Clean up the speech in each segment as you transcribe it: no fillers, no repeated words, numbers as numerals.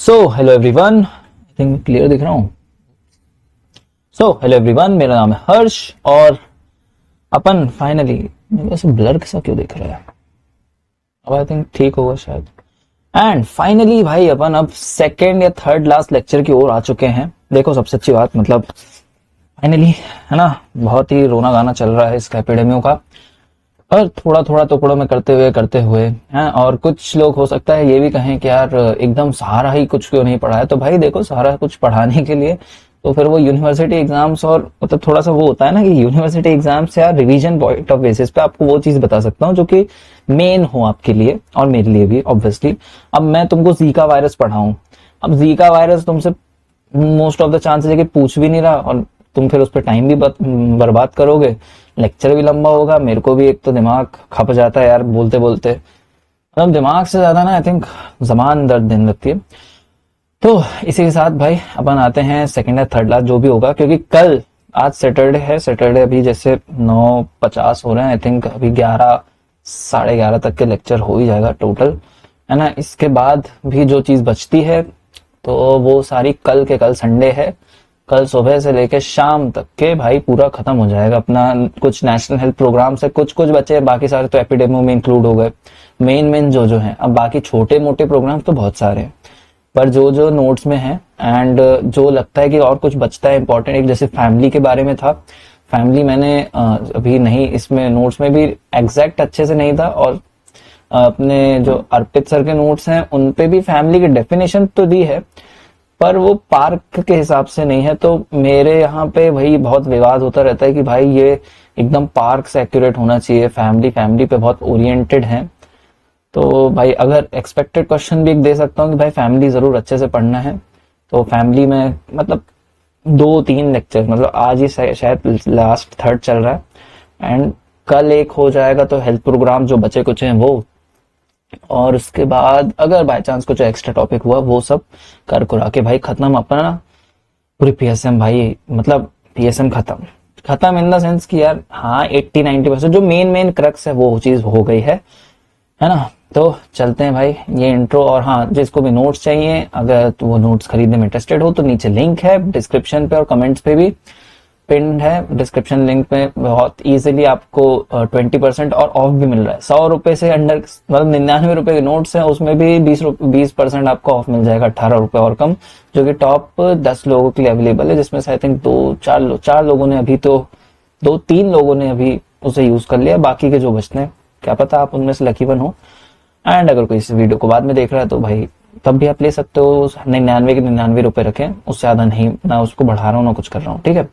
So hello everyone, I think clear दिख रहा हूँ। हेलो एवरीवन, मेरा नाम है हर्ष और अपन फाइनली, मेरे से ब्लर कैसा क्यों दिख रहा है, अब आई थिंक ठीक होगा शायद। एंड फाइनली भाई अपन अब सेकेंड या थर्ड लास्ट लेक्चर की ओर आ चुके हैं। देखो सबसे अच्छी बात मतलब फाइनली है ना, बहुत ही रोना गाना चल रहा है इस एपिडेमियो का, और थोड़ा थोड़ा टुकड़ों में करते हुए हैं। और कुछ लोग हो सकता है ये भी कहें कि यार एकदम सारा ही कुछ क्यों नहीं पढ़ा है। तो भाई देखो, सारा कुछ पढ़ाने के लिए तो फिर वो यूनिवर्सिटी एग्जाम्स और मतलब थोड़ा सा वो होता है ना कि यूनिवर्सिटी एग्जाम्स या रिवीजन पॉइंट ऑफ बेसिस पे आपको वो चीज बता सकता हूँ जो कि मेन हो आपके लिए और मेरे लिए भी ऑब्वियसली। अब मैं तुमको जीका वायरस पढ़ाऊं, अब जीका वायरस तुमसे मोस्ट ऑफ द चांसेस है कि पूछ भी नहीं रहा और तुम फिर उस पर टाइम भी बर्बाद करोगे, लेक्चर भी लंबा होगा। मेरे को भी एक तो दिमाग खप जाता है यार बोलते बोलते, मतलब दिमाग से ज्यादा ना आई थिंक जबान दर्द देने लगती है। तो इसी के साथ भाई अपन आते हैं सेकंड या थर्ड लास्ट जो भी होगा, क्योंकि कल आज सैटरडे है, सैटरडे अभी जैसे 9:50 हो रहे हैं, आई थिंक अभी 11 साढ़े 11 तक के लेक्चर हो ही जाएगा टोटल, है ना। इसके बाद भी जो चीज बचती है तो वो सारी कल के कल, संडे है, कल सुबह से लेकर शाम तक के भाई पूरा खत्म हो जाएगा अपना। कुछ नेशनल हेल्थ प्रोग्राम से कुछ कुछ बचे, बाकी सारे तो एपिडेमियो में इंक्लूड हो गए, मेन जो है। अब बाकी छोटे मोटे प्रोग्राम तो बहुत सारे हैं, पर जो नोट्स में है एंड जो लगता है कि और कुछ बचता है इंपॉर्टेंट, एक जैसे फैमिली के बारे में था। फैमिली मैंने अभी नहीं, इसमें नोट्स में भी एग्जैक्ट अच्छे से नहीं था, और अपने जो अर्पित सर के नोट्स हैं उन पे भी फैमिली की डेफिनेशन तो दी है, पर वो पार्क के हिसाब से नहीं है। तो मेरे यहाँ पे वही बहुत विवाद होता रहता है कि भाई ये एकदम पार्क से एक्यूरेट होना चाहिए, फैमिली पे बहुत ओरिएंटेड है। तो भाई अगर एक्सपेक्टेड क्वेश्चन भी एक दे सकता हूँ कि भाई फैमिली जरूर अच्छे से पढ़ना है। तो फैमिली में मतलब 2-3 लेक्चर, मतलब आज ही शायद लास्ट थर्ड चल रहा है एंड कल एक हो जाएगा, तो हेल्थ प्रोग्राम जो बचे कुछ हैं वो, और उसके बाद अगर बाय चांस कुछ एक्स्ट्रा टॉपिक हुआ वो सब कर कुरा के भाई खत्म अपना पूरी पीएसएम। भाई मतलब पीएसएम खत्म इन द सेंस कि यार हाँ 80-90% जो मेन क्रक्स है वो चीज हो गई है ना। तो चलते हैं भाई, ये इंट्रो। और हाँ, जिसको भी नोट्स चाहिए, अगर तो वो नोट्स खरीदने में इंटरेस्टेड हो तो नीचे लिंक है डिस्क्रिप्शन पे और कमेंट्स पे भी पिंड है। डिस्क्रिप्शन लिंक में बहुत इजीली आपको 20% और ऑफ भी मिल रहा है। 100 रुपए से अंडर, मतलब 99 रुपए के नोट्स हैं, उसमें भी 20% आपको ऑफ मिल जाएगा, 18 रुपए और कम, जो कि टॉप 10 लोगों के लिए अवेलेबल है, जिसमें से आई थिंक 4 लोगों ने अभी, तो 2-3 लोगों ने अभी उसे यूज कर लिया, बाकी के जो बचते हैं क्या पता आप उनमें से लकी वन हो। एंड अगर कोई इस वीडियो को बाद में देख रहा है तो भाई तब भी आप ले सकते हो। 99 के 99 रुपए रखें, उससे ज्यादा नहीं, ना उसको बढ़ा रहा हूँ ना कुछ कर रहा हूँ, ठीक है।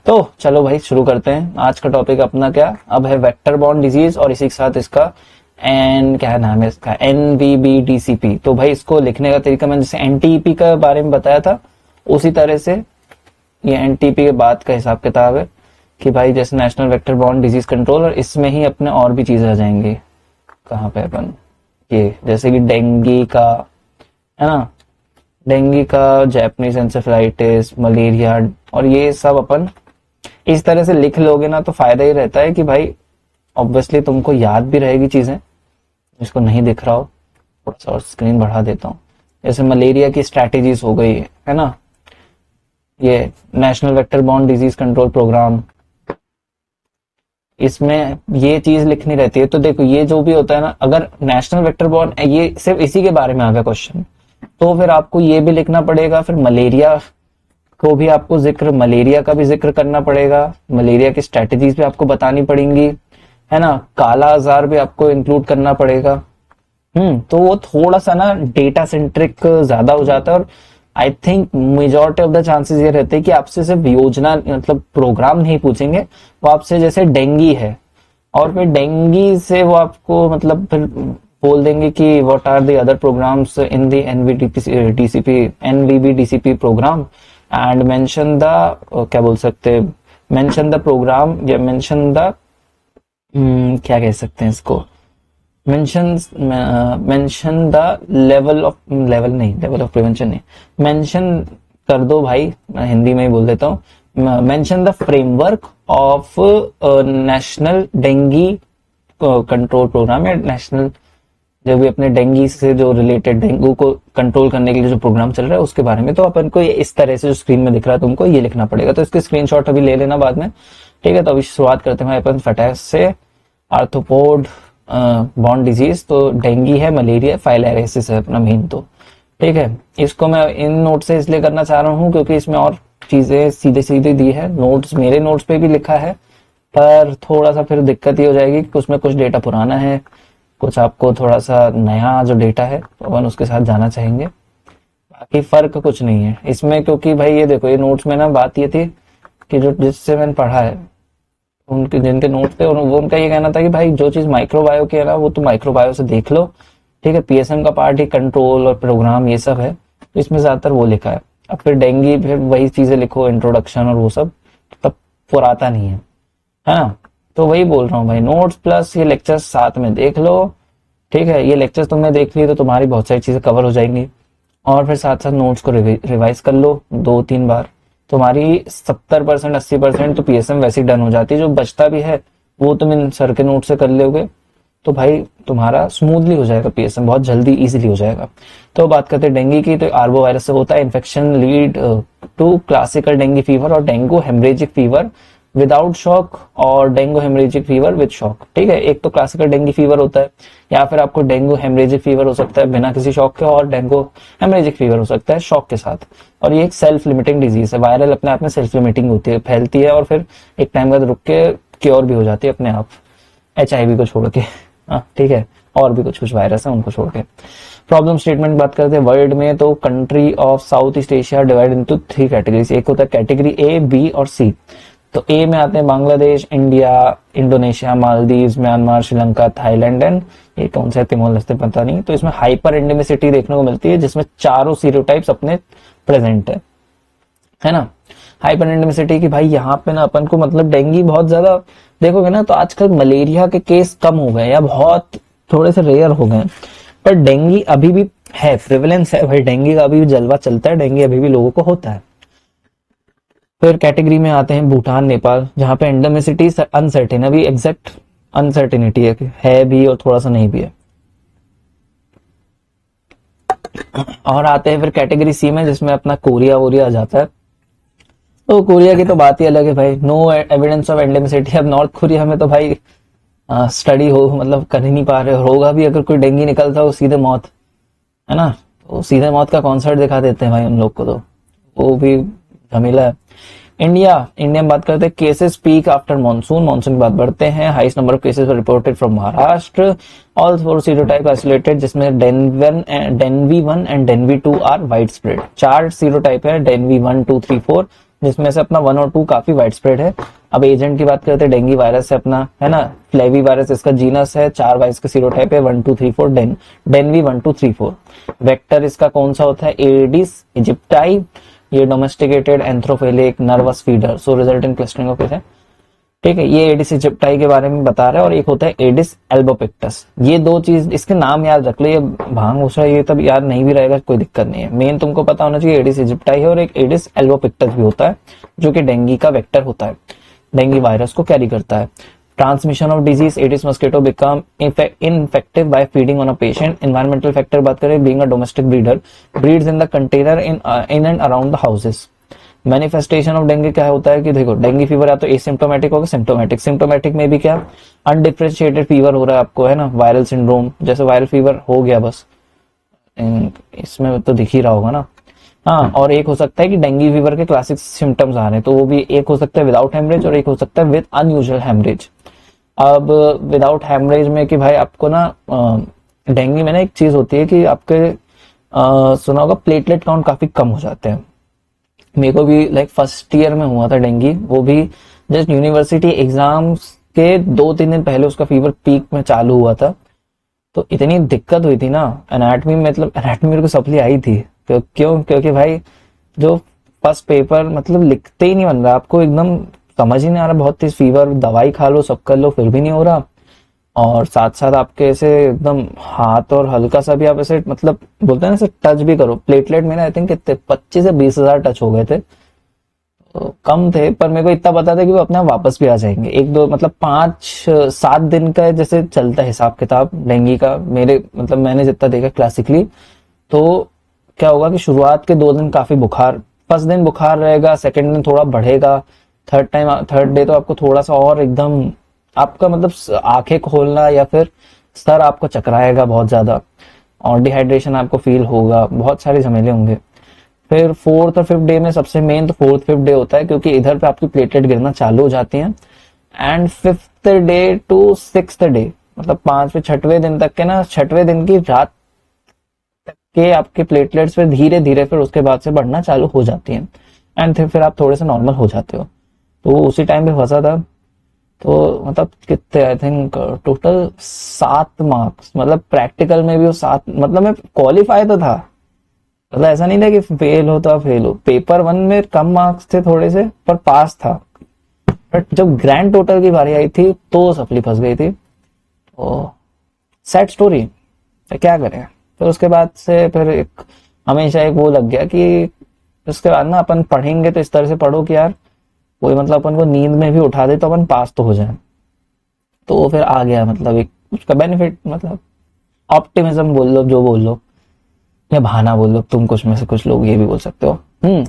तो चलो भाई शुरू करते हैं। आज का टॉपिक अपना क्या अब है, वेक्टर बॉर्न डिजीज, और इसी के साथ इसका क्या नाम है इसका, NVBDCP। तो भाई इसको लिखने का तरीका मैंने जैसे NTP का बारे में बताया था, उसी तरह से ये NTP के बाद का हिसाब किताब है कि भाई जैसे national vector borne disease control, और इसमें ही अपने और भी चीजें आ जाएंगी। कहाँ पे अपन, ये जैसे कि डेंगी का, है ना, डेंगी का, जैपनीज एंसेफेलाइटिस, मलेरिया, और ये सब अपन इस तरह से लिख लोगे ना तो फायदा ही रहता है कि भाई ऑब्वियसली तुमको याद भी रहेगी चीजें। इसको नहीं दिख रहा हो, थोड़ा सा और स्क्रीन बढ़ा देता हूँ। जैसे मलेरिया की स्ट्रैटेजीज हो गई है ना, ये national vector borne disease control programme, इसमें ये चीज लिखनी रहती है। तो देखो ये जो भी होता है ना, अगर नेशनल वेक्टर बॉर्न, ये सिर्फ इसी के बारे में आ गया क्वेश्चन, तो फिर आपको ये भी लिखना पड़ेगा। फिर मलेरिया को भी आपको मलेरिया का भी जिक्र करना पड़ेगा, मलेरिया की स्ट्रेटेजीज भी आपको बतानी पड़ेंगी, है ना। काला आजार भी आपको इंक्लूड करना पड़ेगा। तो वो थोड़ा सा ना डेटा सेंट्रिक ज्यादा हो जाता है, और I think majority of the chances ये रहते हैं कि आपसे सिर्फ योजना, मतलब प्रोग्राम नहीं पूछेंगे, वो आपसे जैसे डेंगी है, और फिर डेंगी से वो आपको मतलब फिर बोल देंगे कि what are the other programmes in the NVBDCP programme, and mention the, क्या बोल सकते हैं, मेंशन द प्रोग्राम, या मेंशन द, क्या कह सकते हैं इसको, mention the level of prevention नहीं, मेंशन कर दो भाई, मैं हिंदी में ही बोल देता हूँ, mention the framework of national dengue control programme, या नेशनल जो भी अपने डेंगू से जो रिलेटेड, डेंगू को कंट्रोल करने के लिए जो प्रोग्राम चल रहा है उसके बारे में। तो अपन को इस तरह से जो स्क्रीन में दिख रहा है तुमको ये लिखना पड़ेगा। तो इसके स्क्रीनशॉट अभी ले लेना बाद में, ठीक है। तो अभी शुरुआत करते हैं अपन फटाक से। आर्थ्रोपोड बॉर्न डिजीज, तो डेंगी है, मलेरिया, फाइलेरियासिस है अपना मेन। तो ठीक है, इसको मैं इन नोट से इसलिए करना चाह रहा हूँ क्योंकि इसमें और चीजें सीधे सीधे दी है। नोट्स मेरे नोट्स पे भी लिखा है, पर थोड़ा सा फिर दिक्कत ये हो जाएगी कि उसमें कुछ डेटा पुराना है, कुछ आपको थोड़ा सा नया जो डेटा है तो अपन उसके साथ जाना चाहेंगे। बाकी फर्क कुछ नहीं है इसमें, क्योंकि भाई ये देखो, ये नोट्स में ना बात ये थी कि जो जिससे मैंने पढ़ा है, उनके जिनके नोट्स थे वो उनका ये कहना था कि भाई जो चीज माइक्रोबायो की है ना वो तो माइक्रोबायो से देख लो, ठीक है। पीएसएम का पार्ट ही कंट्रोल और प्रोग्राम ये सब है, तो इसमें ज्यादातर वो लिखा है। अब फिर डेंगी फिर वही चीजें लिखो, इंट्रोडक्शन और वो सब, तब पुराता नहीं है ना। तो वही बोल रहा हूँ भाई, नोट्स प्लस ये लेक्चर्स साथ में देख लो, ठीक है। ये लेक्चर्स तुमने देख ली तो तुम्हारी बहुत सारी चीजें कवर हो जाएंगी, और फिर साथ साथ नोट्स को रिवाइज कर लो 2-3 बार। तुम्हारी 70% 80% तो पीएसएम वैसे ही डन हो जाती है। जो बचता भी है वो तुम इन सर के नोट से कर लोगे तो भाई तुम्हारा स्मूथली हो जाएगा, पीएसएम बहुत जल्दी इजीली हो जाएगा। तो बात करते हैं डेंगू की, तो आर्बो वायरस से होता है infection, lead to classical dengue fever और dengue haemorrhagic fever without shock और dengue haemorrhagic fever with shock, ठीक है। एक तो क्लासिकल डेंगू फीवर होता है, या फिर आपको डेंगू हेमरेजिक फीवर हो सकता है बिना किसी शॉक के, और डेंगू हेमरेजिक फीवर हो सकता है शॉक के साथ। और ये एक सेल्फ लिमिटिंग डिजीज है, वायरल अपने आप में सेल्फ लिमिटिंग होती है, फैलती है और फिर एक टाइम बाद रुक के क्योर भी हो जाती है अपने आप, एचआईवी को छोड़ के, हाँ ठीक है। और भी कुछ कुछ वायरस है उनको छोड़ के। प्रॉब्लम स्टेटमेंट बात करते हैं वर्ल्ड में, तो country of south east Asia divide into 3 categories. एक होता है कैटेगरी ए, बी और सी। तो ए में आते हैं Bangladesh, India, Indonesia, Maldives, Myanmar, Sri Lanka, Thailand and ये कौन सा तिमोर लेस्ते पता नहीं। तो इसमें हाइपर एंडेमिसिटी देखने को मिलती है जिसमें चारों सीरोटाइप्स अपने प्रेजेंट है ना। हाइपर एंडेमिसिटी की भाई यहाँ पे ना अपन को मतलब डेंगू बहुत ज्यादा देखोगे ना तो आजकल मलेरिया के केस कम हो गए या बहुत थोड़े से रेयर हो गए, पर डेंगू अभी भी है, प्रिवेलेंस है भाई, डेंगू का अभी भी जलवा चलता है, डेंगू अभी भी लोगों को होता है। फिर कैटेगरी में आते हैं भूटान, नेपाल, जहां पे एंडेमिसिटी अनसर्टेन, अभी एग्जैक्ट अनसर्टेनिटी है भी और थोड़ा सा नहीं भी है। और आते हैं फिर कैटेगरी सी में जिसमें अपना कोरिया वोरिया आ जाता है। तो कोरिया की तो बात ही अलग है भाई, नो एविडेंस ऑफ एंडेमिसिटी। अब नॉर्थ कोरिया में तो भाई स्टडी हो मतलब कर ही नहीं पा रहे, होगा भी अगर कोई डेंगू निकलता हो सीधे मौत, है ना। तो सीधे मौत का कॉन्सर्ट दिखा देते हैं भाई उन लोग को, तो वो भी झमेला है। इंडिया में बात करते हैं, cases peak after monsoon, monsoon के बाद बढ़ते हैं। Highest number of cases reported from Maharashtra, all 4 serotype isolated, जिसमें DENV 1 and DENV 2 are widespread. 4 serotype है, डेनवी 1 2 3 4, जिसमें से अपना 1 और 2 काफी वाइड स्प्रेड है। अब एजेंट की बात करते हैं, डेंगू वायरस है अपना, है ना, फ्लेवी वायरस इसका जीनस है, 4 वायरस का सीरोटाइप है, 1 2 3 4, डेनवी 1 2 3 4। वेक्टर इसका कौन सा होता है, एडिस इजिप्टाई, ये domesticated anthropophilic nervous feeder, so result in clustering of है, ठीक है। ये एडिस इजिप्टाई के बारे में बता रहा है, और एक होता है एडिस एल्बोपिक्टस। ये दो चीज, इसके नाम याद रख लो, ये भांग घुसरा ये तब याद नहीं भी रहेगा कोई दिक्कत नहीं है, मेन तुमको पता होना चाहिए एडिस इजिप्टाई है, और एक एडिस एल्बोपिक्टस भी होता है जो कि डेंगू का वेक्टर होता है, डेंगू वायरस को कैरी करता है। Transmission of disease, Aedes mosquito become infective by feeding on a patient. Environmental factor बात करें, being a domestic breeder, breeds in the container in and around the houses. Manifestation of dengue क्या होता है कि देखो, dengue fever या तो asymptomatic होगा, सिम्प्टोमेटिक। सिम्प्टोमेटिक में भी क्या, अनडिफरेंशिएटेड फीवर हो रहा है आपको, है ना, वायरल सिंड्रोम, जैसे वायरल फीवर हो गया बस, इसमें तो दिख ही रहा होगा ना। हाँ, और एक हो सकता है कि डेंगू फीवर के क्लासिक सिम्टम्स आ रहे हैं, तो वो भी एक हो सकता है विदाउट हेमरेज और एक हो सकता है विद अनयूजुअल हेमरेज। अब विदाउट हेमरेज में कि भाई आपको ना डेंगू में ना एक चीज होती है कि आपके सुना होगा प्लेटलेट काउंट काफी कम हो जाते हैं। मेरे को भी लाइक फर्स्ट ईयर में हुआ था डेंगू, वो भी जस्ट यूनिवर्सिटी एग्जाम्स के 2-3 दिन पहले उसका फीवर पीक में चालू हुआ था। तो इतनी दिक्कत हुई थी ना, एनाटमी मतलब एनाटमी मेरे को सप्ली आई थी, क्यों, क्योंकि भाई जो फर्स्ट पेपर मतलब लिखते ही नहीं बन रहा, आपको एकदम समझ ही नहीं आ रहा, बहुत तेज फीवर, दवाई खा लो सब कर लो फिर भी नहीं हो रहा, और साथ साथ आपके ऐसे एकदम हाथ और हल्का सा भी आप ऐसे मतलब बोलते हैं ना ऐसे टच भी करो, प्लेटलेट में ना आई थिंक कितने 25 से 20 हजार टच हो गए थे। कम थे, पर मेरे को इतना पता था कि वो अपने आप वापस भी आ जाएंगे। एक दो मतलब 5-7 दिन का जैसे चलता है हिसाब किताब डेंगू का, मेरे मतलब मैंने जितना देखा क्लासिकली। तो क्या होगा कि शुरुआत के 2 दिन काफी बुखार, फर्स्ट दिन बुखार रहेगा, सेकंड दिन थोड़ा बढ़ेगा, थर्ड डे तो आपको थोड़ा सा और एकदम आपका मतलब आंखें खोलना या फिर सर आपको चकराएगा बहुत ज्यादा, और डिहाइड्रेशन आपको फील होगा, बहुत सारे झमेले होंगे। फिर फोर्थ और फिफ्थ डे में सबसे मेन तो फोर्थ फिफ्थ डे होता है, क्योंकि इधर पे आपकी प्लेटलेट गिरना चालू हो जाती हैं। And fifth day to sixth day, मतलब 5वें 6वें दिन तक के ना, 6वें दिन की रात तक के आपके प्लेटलेट्स फिर धीरे धीरे फिर उसके बाद से बढ़ना चालू हो जाती हैं। एंड फिर आप थोड़े से नॉर्मल हो जाते हो। तो उसी टाइम पे फंसा था। तो मतलब कितने, आई थिंक टोटल 7 मार्क्स, मतलब प्रैक्टिकल में भी वो 7, मतलब मैं क्वालिफाई तो था, मतलब ऐसा नहीं था कि फेल हो तो आप फेल हो। पेपर 1 में कम मार्क्स थे थोड़े से, पर पास था। बट जब ग्रैंड टोटल की बारी आई थी तो सफली फंस गई थी। तो सैड स्टोरी, क्या करें। फिर उसके बाद से फिर एक हमेशा एक वो लग गया कि उसके बाद ना अपन पढ़ेंगे तो इस तरह से पढ़ो कि यार कोई मतलब अपन को नींद में भी उठा दे तो अपन पास तो हो जाए। तो वो फिर आ गया, मतलब एक उसका बेनिफिट, मतलब ऑप्टिमिज्म बोल लो, जो बोल लो, या बहाना बोल लो, तुम कुछ में से कुछ लोग ये भी बोल सकते हो।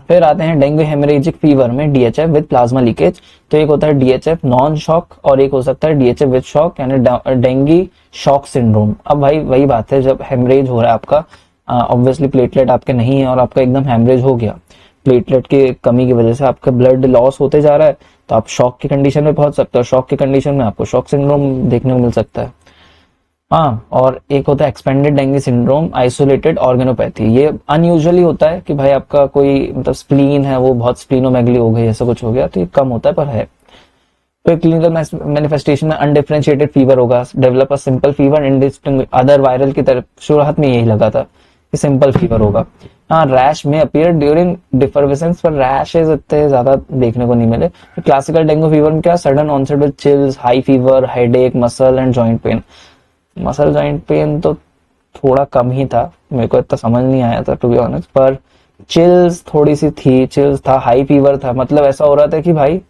फिर आते हैं डेंगू हेमरेजिक फीवर में डीएचएफ विद प्लाज्मा लीकेज। तो एक होता है डीएचएफ नॉन शॉक और एक हो सकता है डीएचएफ विद शॉक, यानी डेंगू शॉक सिंड्रोम। अब भाई वही बात है, जब हेमरेज हो रहा है आपका, ऑब्वियसली प्लेटलेट आपके नहीं है और आपका एकदम हेमरेज हो गया, प्लेटलेट की कमी की वजह से आपका ब्लड लॉस होते जा रहा है, तो आप शॉक की कंडीशन में पहुंच सकते हो। शॉक की कंडीशन में आपको शॉक सिंड्रोम देखने को मिल सकता है। हाँ, और एक होता है एक्सपेंडेड डेंगू सिंड्रोम आइसोलेटेड ऑर्गेनोपैथी। ये अनयूजुअली होता है कि भाई आपका कोई मतलब स्प्लीन है वो बहुत स्प्लीनोमेगली हो गई, ऐसा कुछ हो गया, तो ये कम होता है पर है। फिर क्लिनिकल मैनिफेस्टेशन में अनडिफरेंशिएटेड फीवर होगा, develop a simple fever indistinguishable other viral की तरफ, शुरुआत में यही लगा था कि सिंपल फीवर होगा। हाँ, रैश में अपीयर ड्यूरिंग डिफरवेसेंस, पर रैशेज इतने ज्यादा देखने को नहीं मिले। क्लासिकल डेंगू फीवर में क्या, sudden onset with chills, high fever, headache, muscle and joint pain. Muscle joint pain तो थोड़ा कम ही था, मेरे को इतना समझ नहीं आया था टू बी ऑनेस्ट, पर चिल्स थोड़ी सी थी, चिल्स था, हाई फीवर था, मतलब ऐसा हो रहा था कि भाई,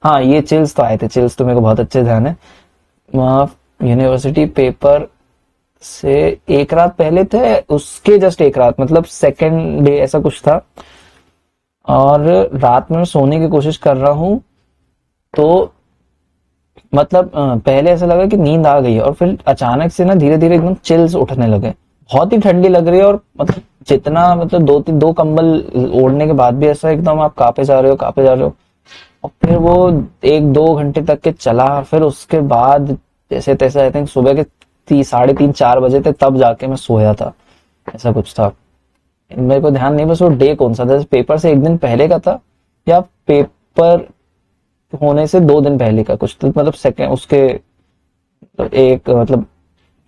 हाँ ये चिल्स तो आए थे, चिल्स तो मेरे को बहुत अच्छे ध्यान है। यूनिवर्सिटी पेपर से एक रात पहले थे, उसके जस्ट एक रात मतलब सेकेंड डे ऐसा कुछ था, और रात में सोने की कोशिश कर रहा हूँ, तो मतलब पहले ऐसा लगा कि नींद आ गई है, और फिर अचानक से ना धीरे धीरे एकदम चिल्स उठने लगे, बहुत ही ठंडी लग रही है, और मतलब जितना मतलब दो कंबल ओढ़ने के बाद भी ऐसा एकदम आप कांपे जा रहे हो, कांपे जा रहे हो। और फिर वो 1-2 घंटे तक के चला, फिर उसके बाद जैसे तैसे आई थिंक सुबह के 3, 3:30, 4 बजे थे, तब जाके मैं सोया था, ऐसा कुछ था। मेरे को ध्यान नहीं बस वो डे कौन सा था, पेपर से एक दिन पहले का था या पेपर होने से 2 दिन पहले का कुछ, तो मतलब सेकेंड उसके, तो एक मतलब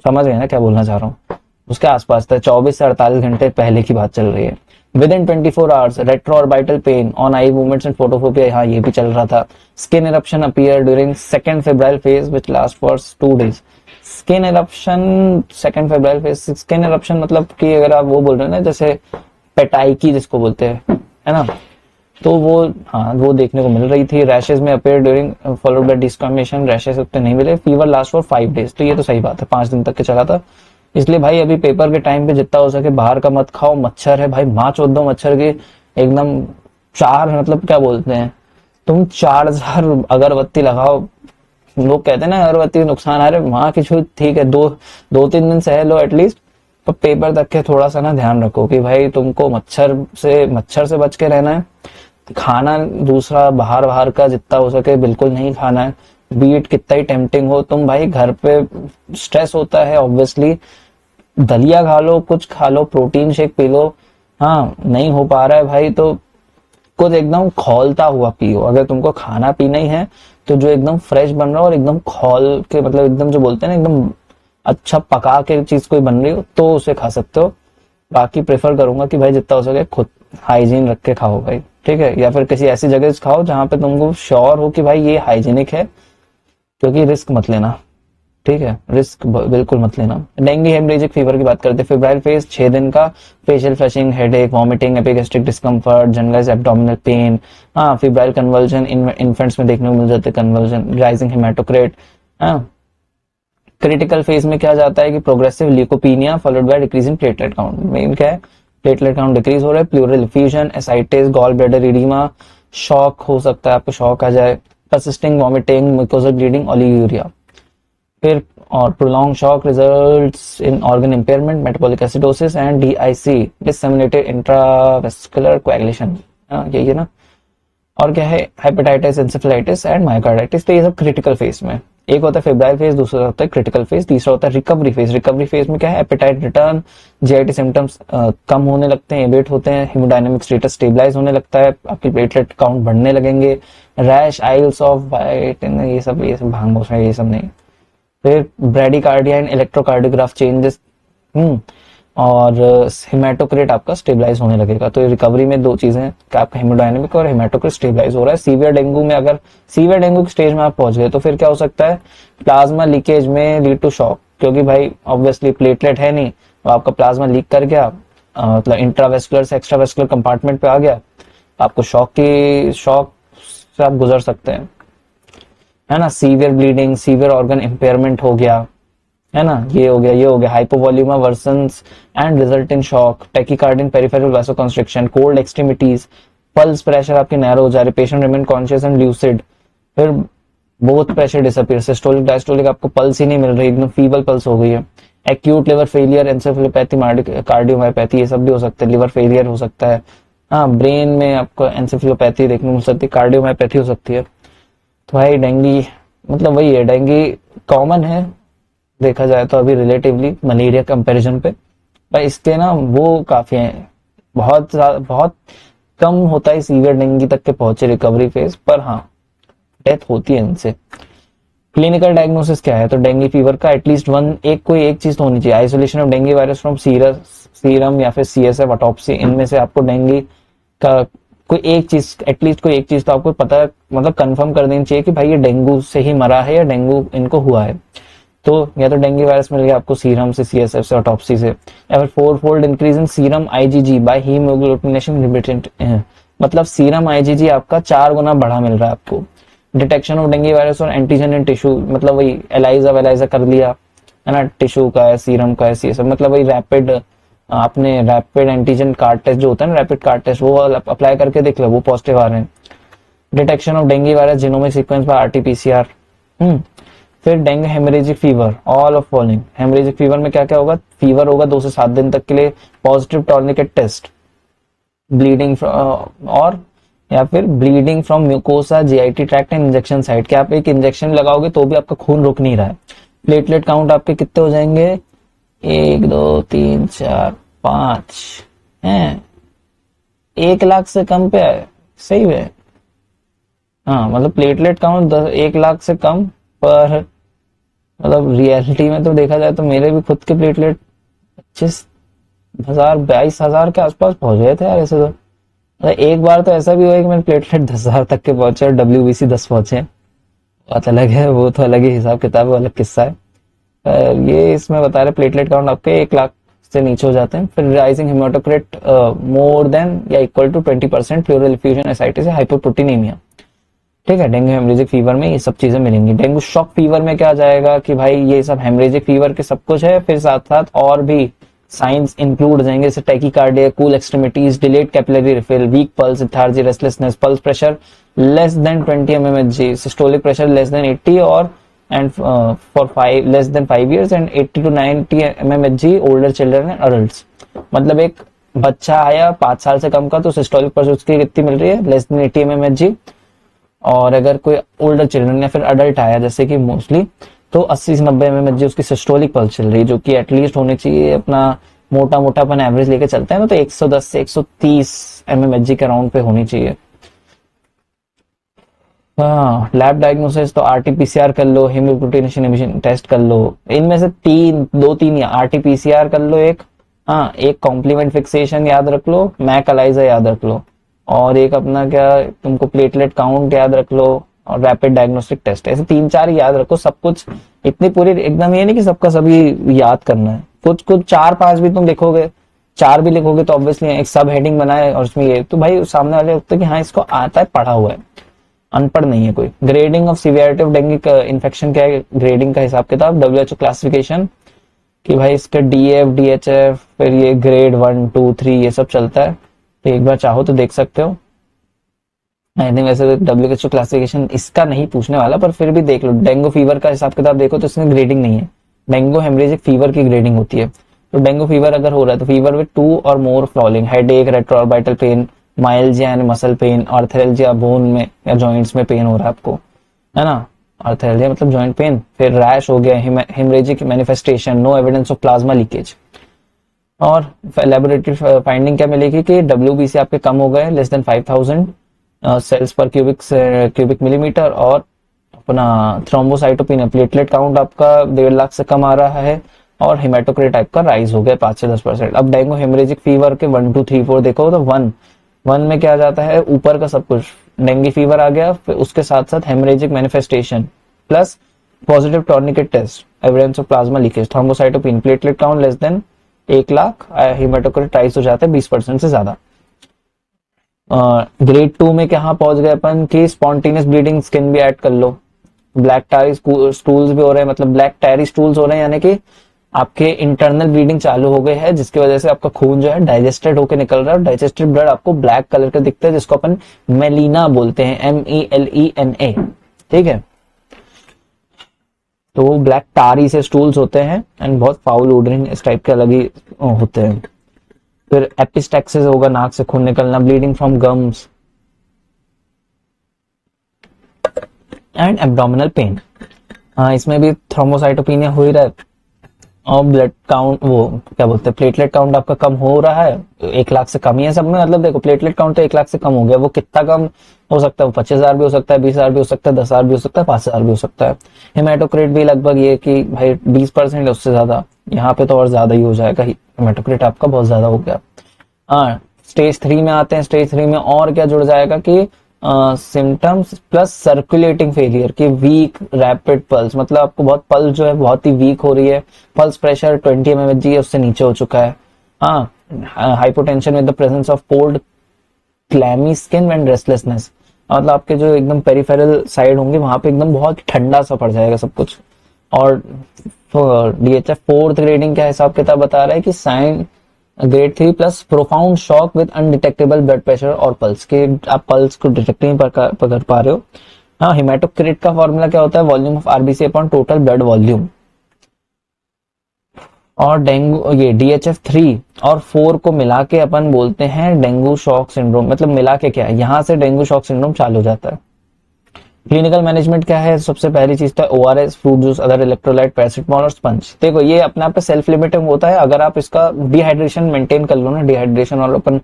समझ गए ना क्या बोलना चाह रहा हूँ, उसके आसपास था, 24 से 48 घंटे पहले की बात चल रही है। With in 24 hours retro orbital pain on eye movements and photophobia, हाँ ये भी चल रहा था। Skin eruption appear during second febrile phase which last for 2 days। Skin eruption second febrile phase, skin eruption मतलब कि अगर आप वो बोल रहे हो ना, जैसे पेटाइकी जिसको बोलते हैं, है ना, तो वो, हाँ वो देखने को मिल रही थी। रैशेज में appear during followed by discombination, rashes उतने नहीं मिले। फीवर लास्ट फॉर 5 days, तो ये तो सही बात है, 5 दिन तक के चला था। इसलिए भाई अभी पेपर के टाइम पे जितना हो सके बाहर का मत खाओ, मच्छर है भाई, माँ चोद दो मच्छर की एकदम। चार मतलब क्या बोलते हैं, तुम 4,000 अगरबत्ती लगाओ, लोग कहते हैं ना अगरबत्ती का नुकसान, आ रहे माँ की छूत ठीक है, 2-3 दिन सह लो एटलीस्ट, पर पेपर तक के थोड़ा सा ना ध्यान रखो कि भाई तुमको मच्छर से बच के रहना है। खाना दूसरा बाहर बाहर का जितना हो सके बिल्कुल नहीं खाना है, बीट कितना ही टेम्पटिंग हो। तुम भाई घर पे स्ट्रेस होता है ऑब्वियसली, दलिया खा लो, कुछ खा लो, प्रोटीन शेक पी लो। हाँ नहीं हो पा रहा है भाई तो कुछ एकदम खौलता हुआ पियो। अगर तुमको खाना पीना ही है तो जो एकदम फ्रेश बन रहा हो और एकदम खौल के, मतलब एकदम जो बोलते हैं ना एकदम अच्छा पका के चीज कोई बन रही हो तो उसे खा सकते हो। बाकी प्रेफर करूंगा कि भाई जितना हो सके खुद हाइजीन रख के खाओ भाई, ठीक है, या फिर किसी ऐसी जगह खाओ जहां पे तुमको श्योर हो कि भाई ये हाइजीनिक है, क्योंकि रिस्क मत लेना। ठीक है, रिस्क बिल्कुल मत लेना। डेंगू हेमरेजिक फीवर की बात करते हैं। फेब्राइल फेज 6 दिन का, facial flushing, headache, vomiting, epigastric discomfort, generalize abdominal pain. हाँ, फेब्राइल कन्वर्जन इन्फेंट्स में देखने को मिल जाते हैं, कन्वर्जन, राइजिंग हेमाटोक्रेट। हाँ, क्रिटिकल फेज में क्या जाता है कि progressive leukopenia followed by decrease in platelet count. Main क्या है, प्लेटलेट काउंट डिक्रीज हो रहा है, pleural effusion, ascites, gall bladder oedema, shock हो सकता है, आपको शॉक आ जाए, persisting vomiting, mucosal bleeding, oliguria. फिर और prolonged shock results in organ impairment, metabolic acidosis and DIC, disseminated intravascular coagulation. यही है ना। और क्या है, हेपेटाइटिस, एंसेफेलाइटिस एंड मायोकार्डाइटिस। तो ये सब क्रिटिकल फेज में। एक होता है फेब्राइल फेज, दूसरा होता है क्रिटिकल फेज, तीसरा होता है रिकवरी फेज। रिकवरी फेज में क्या है, एपेटाइट रिटर्न, जीआईटी सिम्टम्स कम होने लगते हैं, एवेट होते हैं, हेमोडायनेमिक स्टेटस स्टेबलाइज होने लगता है, आपके प्लेटलेट काउंट बढ़ने लगेंगे, रैश, आइल्स ऑफ वाइट, ये सब भांग है, ये सब नहीं। फिर ब्रेडिकार्डिया एंड इलेक्ट्रोकार्डियोग्राफ चेंजेस, और हेमाटोक्रेट आपका स्टेबलाइज होने लगेगा। तो रिकवरी में दो चीजें कि आपका हेमोडायनेमिक और हेमाटोक्रेट स्टेबलाइज हो रहा है। सीवियर डेंगू में, अगर सीवियर डेंगू की स्टेज में आप पहुंच गए तो फिर क्या हो सकता है, प्लाज्मा लीकेज में लीड टू शॉक, क्योंकि भाई ऑब्वियसली प्लेटलेट है नहीं, तो आपका प्लाज्मा लीक कर गया, मतलब इंट्रावेस्कुलर से एक्स्ट्रावेस्कुलर कंपार्टमेंट पे आ गया, आपको शॉक से आप गुजर सकते हैं, है ना। Severe bleeding, severe organ impairment हो गया, है ना, ये हो गया hypovolaemia worsens and result in shock, tachycardia peripheral vasoconstriction, cold extremities, pulse pressure आपके नैरो हो जा रहे, patient remain conscious and lucid. फिर both pressure disappear, systolic diastolic आपको पल्स ही नहीं मिल रही, एकदम फीबल पल्स हो गई है। Acute liver failure, encephalopathy, cardiomyopathy, ये सब भी हो सकता है, लिवर फेलियर हो सकता है। हाँ, ब्रेन में आपको एंसेफेलोपैथी देखने को मिल सकती है, कार्डियोमायोपैथी हो सकती है। तो भाई डेंगी मतलब वही है, डेंगी कॉमन है देखा जाए तो अभी रिलेटिवली मलेरिया कंपैरिजन पे, पर इसके ना वो काफी है, बहुत कम होता है सीवियर डेंगू तक के पहुंचे रिकवरी फेज पर। हाँ, डेथ होती है इनसे। क्लिनिकल डायग्नोसिस क्या है, तो डेंगू फीवर का एटलीस्ट कोई एक चीज तो होनी चाहिए, isolation of dengue virus from serum या फिर सीएसएफ ऑटोप्सी, इनमें से आपको डेंगू का कोई एक चीज, एटलीस्ट कोई एक चीज तो आपको पता, मतलब कंफर्म कर देनी चाहिए कि भाई ये डेंगू से ही मरा है या डेंगू इनको हुआ है। तो या तो डेंगू वायरस मिल गया आपको सीरम से, सीएसएफ से, ऑटोप्सी से, या फिर 4-fold increase in serum IgG by haemoglobination limited, मतलब सीरम आईजीजी आपका 4 गुना बढ़ा मिल रहा है आपको। डिटेक्शन ऑफ डेंगू वायरस और एंटीजन इन टिश्यू, मतलब वही एलाइजा कर लिया, है ना, टिश्यू का है, सीरम का है, सीएसएफ, मतलब वही रैपिड, आपने रैपिड एंटीजन कार्ड टेस्ट जो होता है ना, रैपिड कार्ड टेस्ट, वो अप्लाई करके देख लो, वो पॉजिटिव आ रहे हैं। Detection of dengue virus genomic sequence by RTPCR. फिर dengue haemorrhagic fever, all of following. Haemorrhagic fever में क्या क्या होगा, फीवर होगा 2 से 7 दिन तक के लिए, पॉजिटिव टॉर्निकेट टेस्ट, ब्लीडिंग और या फिर bleeding from mucosa, GIT tract and injection site, क्या आप एक इंजेक्शन लगाओगे तो भी आपका खून रुक नहीं रहा है। प्लेटलेट काउंट आपके कितने हो जाएंगे, 1 2 3 4 5 हैं, 1 लाख से कम पे है, सही है। हाँ, मतलब प्लेटलेट काउंट 1 लाख से कम, पर मतलब रियलिटी में तो देखा जाए तो मेरे भी खुद के प्लेटलेट 25,000 22,000 के आसपास पहुंच गए थे यार ऐसे तो। मतलब एक बार तो ऐसा भी हुआ है कि मेरे प्लेटलेट 10,000 तक के पहुंचे और डब्ल्यूबीसी 10 पहुंचे। बात अलग है, वो तो अलग ही हिसाब किताब है, अलग किस्सा है। ये इसमें बता रहे प्लेटलेट काउंट आपके 1 लाख से नीचे हो जाते हैं। फिर राइजिंग हेमाटोक्रेट मोर देन या equal to 20%, pleural effusion, ascites, hypoproteinaemia. ठीक है, डेंगू हेमरेजिक फीवर में ये सब चीजें मिलेंगी। डेंगू शॉक फीवर में क्या जाएगा कि भाई ये सब हेमरेजिक फीवर के सब कुछ है, फिर साथ साथ और भी साइंस इंक्लूड हो जाएंगे, जैसे tachycardia, cool extremities, delayed capillary refill, week pulse, lethargy, restlessness, pulse pressure less than 20 mmHg, systolic pressure less than 80 और and for 5 less than 5 years and 80 to 90 mmHg older children and adults. मतलब एक बच्चा आया 5 साल से कम का तो systolic pressure उसकी कितनी मिल रही है, लेस देन 80 mmHg। और अगर कोई ओल्डर चिल्ड्रन या फिर अडल्ट आया जैसे कि मोस्टली, तो 80 से 90 mmHg उसकी सिस्टोलिक पल्स चल रही है, जो कि एटलीस्ट होनी चाहिए, अपना मोटा मोटा अपन एवरेज लेके चलते हैं ना, तो 110 से 130 mmHg के राउंड पे होनी चाहिए। हाँ, लैब डायग्नोसिस तो आरटीपीसीआर कर लो, हीमोग्लोबिनेशन एमिशन टेस्ट कर लो, इनमें से 2-3 या आरटीपीसीआर कर लो एक, हाँ एक कॉम्प्लीमेंट फिक्सेशन याद रख लो, मैक एलाइजा याद रख लो, और एक अपना क्या तुमको प्लेटलेट काउंट याद रख लो, और रैपिड डायग्नोस्टिक टेस्ट, ऐसे 3-4 याद रखो। सब कुछ इतनी पूरी एकदम ये नहीं कि सबका सभी याद करना है, कुछ कुछ 4-5 भी तुम लिखोगे, 4 भी लिखोगे तो ऑब्वियसली एक सब हेडिंग बनाए और उसमें ये, तो भाई सामने वाले लगता है कि हाँ इसको आता है, पढ़ा हुआ है, अनपढ़ नहीं है कोई। Grading of severity of dengue infection क्या है, ग्रेडिंग का हिसाब किताब, WHO क्लासिफिकेशन कि भाई इसका DF DHF फिर ये ग्रेड 1 2 3 ये सब चलता है, तो एक बार चाहो तो देख सकते हो। आई थिंक वैसे WHO क्लासिफिकेशन इसका नहीं पूछने वाला, पर फिर भी देख लो। डेंगू फीवर का हिसाब किताब देखो तो इसमें ग्रेडिंग नहीं है, डेंगू हेमरेजिक फीवर की ग्रेडिंग होती है। तो डेंगू फीवर अगर हो रहा है तो फीवर विद 2 और more following, headache, retroorbital pain, myalgia and muscle pain, arthralgia bone में या जॉइंट्स में पेन हो रहा है आपको, है ना, आर्थरेल्जिया मतलब जॉइंट पेन। फिर रैश हो गया, haemorrhagic manifestation, no evidence of plasma leakage. और लेबोरेटरी फाइंडिंग क्या मिलेगी कि WBC आपके कम हो गए, less than 5000 cells per cubic millimetre, और अपना थ्रोम्बोसाइटोपिनिया प्लेटलेट काउंट आपका 1.5 लाख से कम आ रहा है, और हेमाटोक्रिट टाइप का राइज हो गया 5 से 10%। अब डेंगू हेमरेजिक फीवर के 1 2 3 4 देखो तो 1 में क्या जाता है, ऊपर का सब कुछ, डेंगू फीवर आ गया, फिर उसके साथ साथ haemorrhagic manifestation plus positive tourniquet test, evidence of plasma leakage, thrombocytopenia, platelet count less than 1 lakh, haematocrit rise हो जाता है 20% से ज्यादा। ग्रेड 2 में कहाँ पहुंच गए अपन की स्पॉन्टेनियस ब्लीडिंग, स्किन भी ऐड कर लो, ब्लैक टारी स्टूल्स भी हो रहे हैं, मतलब ब्लैक टायरी स्टूल्स हो रहे हैं, यानी कि आपके इंटरनल ब्लीडिंग चालू हो गई है, जिसकी वजह से आपका खून जो है डाइजेस्टेड होकर निकल रहा है, और डाइजेस्टेड ब्लड आपको ब्लैक कलर का दिखता है, जिसको अपन मेलिना बोलते हैं, MELENA, ठीक है। तो वो ब्लैक टारी से स्टूल्स होते हैं एंड बहुत फाउल ओडरिंग इस टाइप के अलग ही होते हैं। फिर एपिस्टैक्सिस होगा, नाक से खून निकलना, bleeding from gums and abdominal pain. हाँ, इसमें भी थ्रोम्बोसाइटोपिनिया हो ही रहा है, और ब्लड काउंट, वो क्या बोलते हैं, प्लेटलेट काउंट आपका कम हो रहा है, 1 लाख से कम ही है सब में। मतलब देखो प्लेटलेट काउंट तो 1 लाख से कम हो गया, वो कितना कम हो सकता है, वो 25,000 भी हो सकता है, 20,000 भी हो सकता है, 10,000 भी हो सकता है, 5,000 भी हो सकता है। हेमाटोक्रिट भी लगभग ये कि भाई 20% है, उससे ज्यादा, यहाँ पे तो और ज्यादा ही हो जाएगा, हेमाटोक्रिट आपका बहुत ज्यादा हो गया। हाँ, स्टेज 3 में आते हैं। स्टेज 3 में और क्या जुड़ जाएगा कि सिम्टम्स प्लस सर्कुलेटिंग फेलियर की वीक रैपिड पल्स, मतलब आपको बहुत पल्स जो है बहुत ही वीक हो रही है, पल्स प्रेशर 20 mmHg है, उससे नीचे हो चुका है। हाँ, hypotension with the presence of cold clammy skin and restlessness, मतलब आपके जो एकदम पेरिफेरल साइड होंगे वहां पे एकदम बहुत ठंडा सा पड़ जाएगा सब कुछ। और DHF 4th ग्रेडिंग का हिसाब किताब बता रहा है कि sign grade 3 plus profound shock with undetectable blood pressure और पल्स, के आप पल्स को डिटेक्ट नहीं कर पा रहे हो। हाँ, हेमाटोक्रिट का फॉर्मूला क्या होता है, volume of RBC upon total blood volume. और डेंगू ये DHF 3 और 4 को मिला के अपन बोलते हैं डेंगू शॉक सिंड्रोम, मतलब मिला के क्या है, यहां से डेंगू शॉक सिंड्रोम चालू हो जाता है। क्लिनिकल मैनेजमेंट क्या है, सबसे पहली चीज तो ORS, fruit juice, other electrolyte, paracetamol और स्पंज। देखो ये अपने आप पे सेल्फ लिमिटिंग होता है, अगर आप इसका डिहाइड्रेशन मेंटेन कर लो ना, डिहाइड्रेशन, और अपन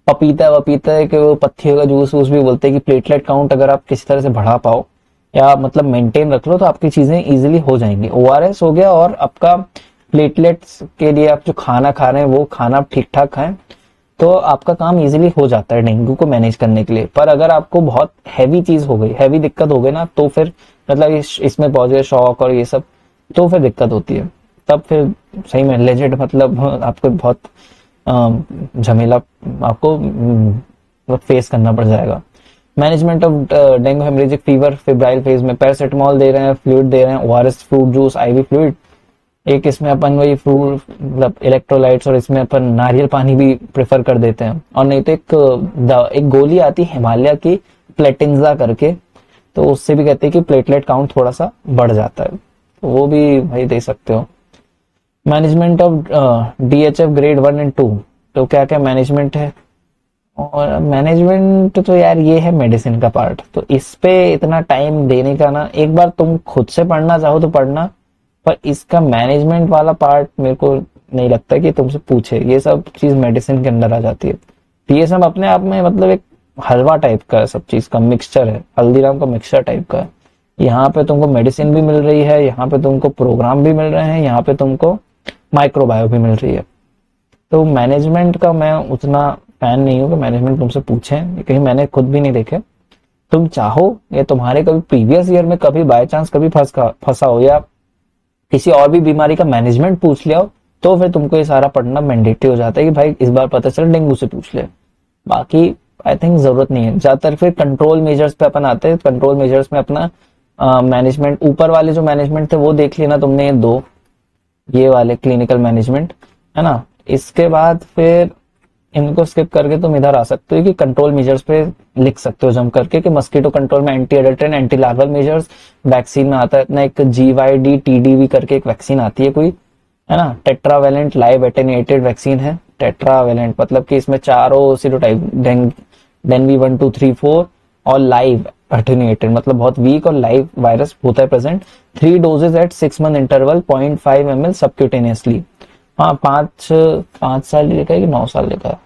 पपीता वपीता के वो पत्तियों का जूस वूस भी बोलते हैं कि प्लेटलेट काउंट अगर आप किसी तरह से बढ़ा पाओ या मतलब मेंटेन रख लो तो आपकी चीजें इजीली हो जाएंगी। ORS हो गया, और आपका प्लेटलेट्स के लिए आप जो खाना खा रहे हैं वो खाना ठीक ठाक खाएं, तो आपका काम इजीली हो जाता है डेंगू को मैनेज करने के लिए। पर अगर आपको बहुत हैवी चीज हो गई, हैवी दिक्कत हो गई ना, तो फिर मतलब इसमें पहुंच गए शौक और ये सब, तो फिर दिक्कत होती है, तब फिर सही में लेजेंड मतलब आपको बहुत झमेला आपको फेस करना पड़ जाएगा। Management of dengue haemorrhagic fever, febrile phase में पैरासिटामोल दे रहे हैं, फ्लूइड दे रहे हैं, ORS, fruit juice, IV fluid, एक इसमें अपन वही फ्रूट मतलब इलेक्ट्रोलाइट्स, और इसमें अपन नारियल पानी भी प्रेफर कर देते हैं। और नहीं तो एक गोली आती है हिमालय की प्लेटिंजा करके, तो उससे भी कहते हैं कि प्लेटलेट काउंट थोड़ा सा बढ़ जाता है, तो वो भी भाई दे सकते हो। Management of DHF grade 1 and 2, तो क्या क्या मैनेजमेंट है। और मैनेजमेंट तो यार ये है मेडिसिन का पार्ट, तो इस पे इतना टाइम देने का ना, एक बार तुम खुद से पढ़ना चाहो तो पढ़ना, पर इसका मैनेजमेंट वाला पार्ट मेरे को नहीं लगता कि तुमसे पूछे, ये सब चीज मेडिसिन के अंदर आ जाती है। ये सब अपने आप में मतलब एक हलवा टाइप का है, सब चीज का मिक्सचर है, हल्दीराम का मिक्सचर टाइप का है। यहाँ पे तुमको मेडिसिन भी मिल रही है, यहाँ पे तुमको प्रोग्राम भी मिल रहे हैं, यहाँ पे तुमको माइक्रोबायो भी मिल रही है। तो मैनेजमेंट का मैं उतना फैन नहीं हूँ कि मैनेजमेंट तुमसे पूछे, कहीं मैंने खुद भी नहीं देखे, तुम चाहो या तुम्हारे कभी प्रीवियस ईयर में कभी बाय चांस कभी फंसा हो या किसी और भी बीमारी का मैनेजमेंट पूछ लिया हो, तो फिर तुमको ये सारा पढ़ना मैंडेटरी हो जाता है कि भाई इस बार पता चला डेंगू से पूछ ले। बाकी आई थिंक जरूरत नहीं है ज्यादातर। फिर कंट्रोल मेजर्स पे अपन आते हैं। कंट्रोल मेजर्स में अपना मैनेजमेंट, ऊपर वाले जो मैनेजमेंट थे वो देख लेना तुमने, ये दो, ये वाले क्लिनिकल मैनेजमेंट है ना। इसके बाद फिर इनको स्किप करके तुम इधर आ सकते हो कि कंट्रोल मेजर्स पे लिख सकते हो जम करके कि मस्कीटो कंट्रोल में anti adulterant, anti larval measures, vaccine में आता है इतना एक जीवाईडी टीडीवी करके एक वैक्सीन आती है कोई, है ना। टेट्रावेलेंट लाइव एटेन्यूएटेड वैक्सीन है। टेट्रावेलेंट मतलब कि इसमें चारों सीरोटाइप डेंवी 1 2 3 4 और लाइव एटेन्यूएटेड मतलब बहुत वीक और लाइव वायरस होता है present. 3 doses at 6 month interval 0.5 ml subcutaneously. हाँ, 5 साल लिखा है कि 9 साल लिखा है।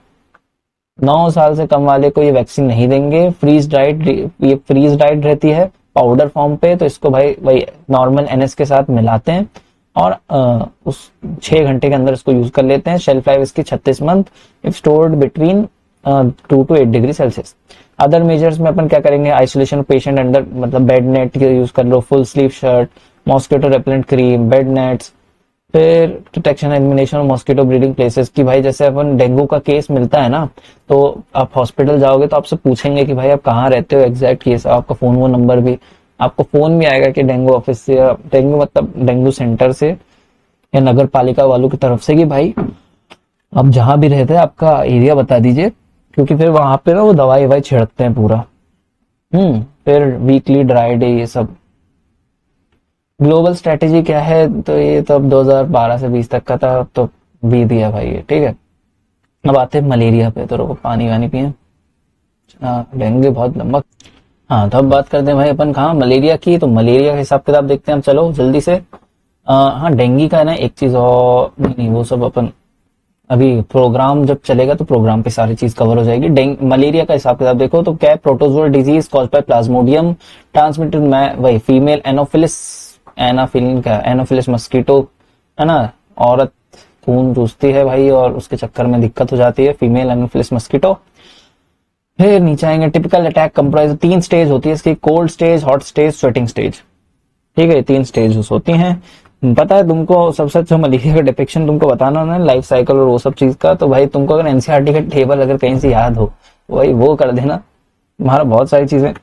9 साल से कम वाले को ये वैक्सीन नहीं देंगे। फ्रीज ड्राइड, ये फ्रीज ड्राइड रहती है पाउडर फॉर्म पे, तो इसको भाई वही नॉर्मल NS के साथ मिलाते हैं और उस 6 घंटे के अंदर इसको यूज कर लेते हैं। शेल्फ लाइफ इसकी 36 month if stored between 2 to 8 degree Celsius. Other measures में अपन क्या करेंगे, आइसोलेशन पेशेंट अंडर मतलब बेड नेट यूज कर लो, full sleeve shirt, mosquito repellent cream, bed nets, फिर डिटेक्शन एलिमिनेशन और मॉस्किटो ब्रीडिंग प्लेसेस की भाई जैसे अपन डेंगू का केस मिलता है ना, तो आप हॉस्पिटल जाओगे तो आपसे पूछेंगे कि भाई आप कहाँ रहते हो एग्जैक्ट केस, आपका फोन वो नंबर भी, आपको फोन भी आएगा कि डेंगू ऑफिस से या डेंगू मतलब डेंगू सेंटर से या नगर पालिका वालों की तरफ से कि भाई आप जहां भी रहते हैं आपका एरिया बता दीजिए, क्योंकि फिर वहां पे ना वो दवाई ववाई छिड़कते हैं पूरा। फिर वीकली ड्राई डे ये सब। ग्लोबल स्ट्रेटेजी क्या है, तो ये तो अब 2012 से 20 तक का था, अब तो बीत गया भाई ये, ठीक है। अब आते हैं मलेरिया पे, तो रोको पानी वानी पिए। डेंगू बहुत लंबा। हाँ, तो अब बात करते हैं भाई अपन कहाँ मलेरिया की, तो मलेरिया का हिसाब किताब देखते हैं हम, चलो जल्दी से। हाँ, डेंगू का है ना एक चीज और, नहीं वो सब अपन अभी प्रोग्राम जब चलेगा तो प्रोग्राम पे सारी चीज कवर हो जाएगी। मलेरिया का हिसाब किताब देखो तो क्या है, protozoal disease cause by Plasmodium transmitted वही फीमेल एनोफिलिस, एनाफिलिन का एनोफिलिस मस्कीटो, है ना। औरत खून चूसती है भाई और उसके चक्कर में दिक्कत हो जाती है, फीमेल एनोफिलिस मस्कीटो। फिर नीचे आएंगे, टिपिकल अटैक कंप्राइज 3 स्टेज होती है इसकी, cold stage, hot stage, sweating stage, ठीक है। 3 स्टेज होती हैं। पता है तुमको सबसे अच्छा मलेरिया का डिपिक्शन तुमको बताना ना लाइफ साइकिल और वो सब चीज का, तो भाई तुमको अगर एनसीईआरटी का टेबल अगर कहीं से याद हो वही वो कर देना, तुम्हारा बहुत सारी चीजें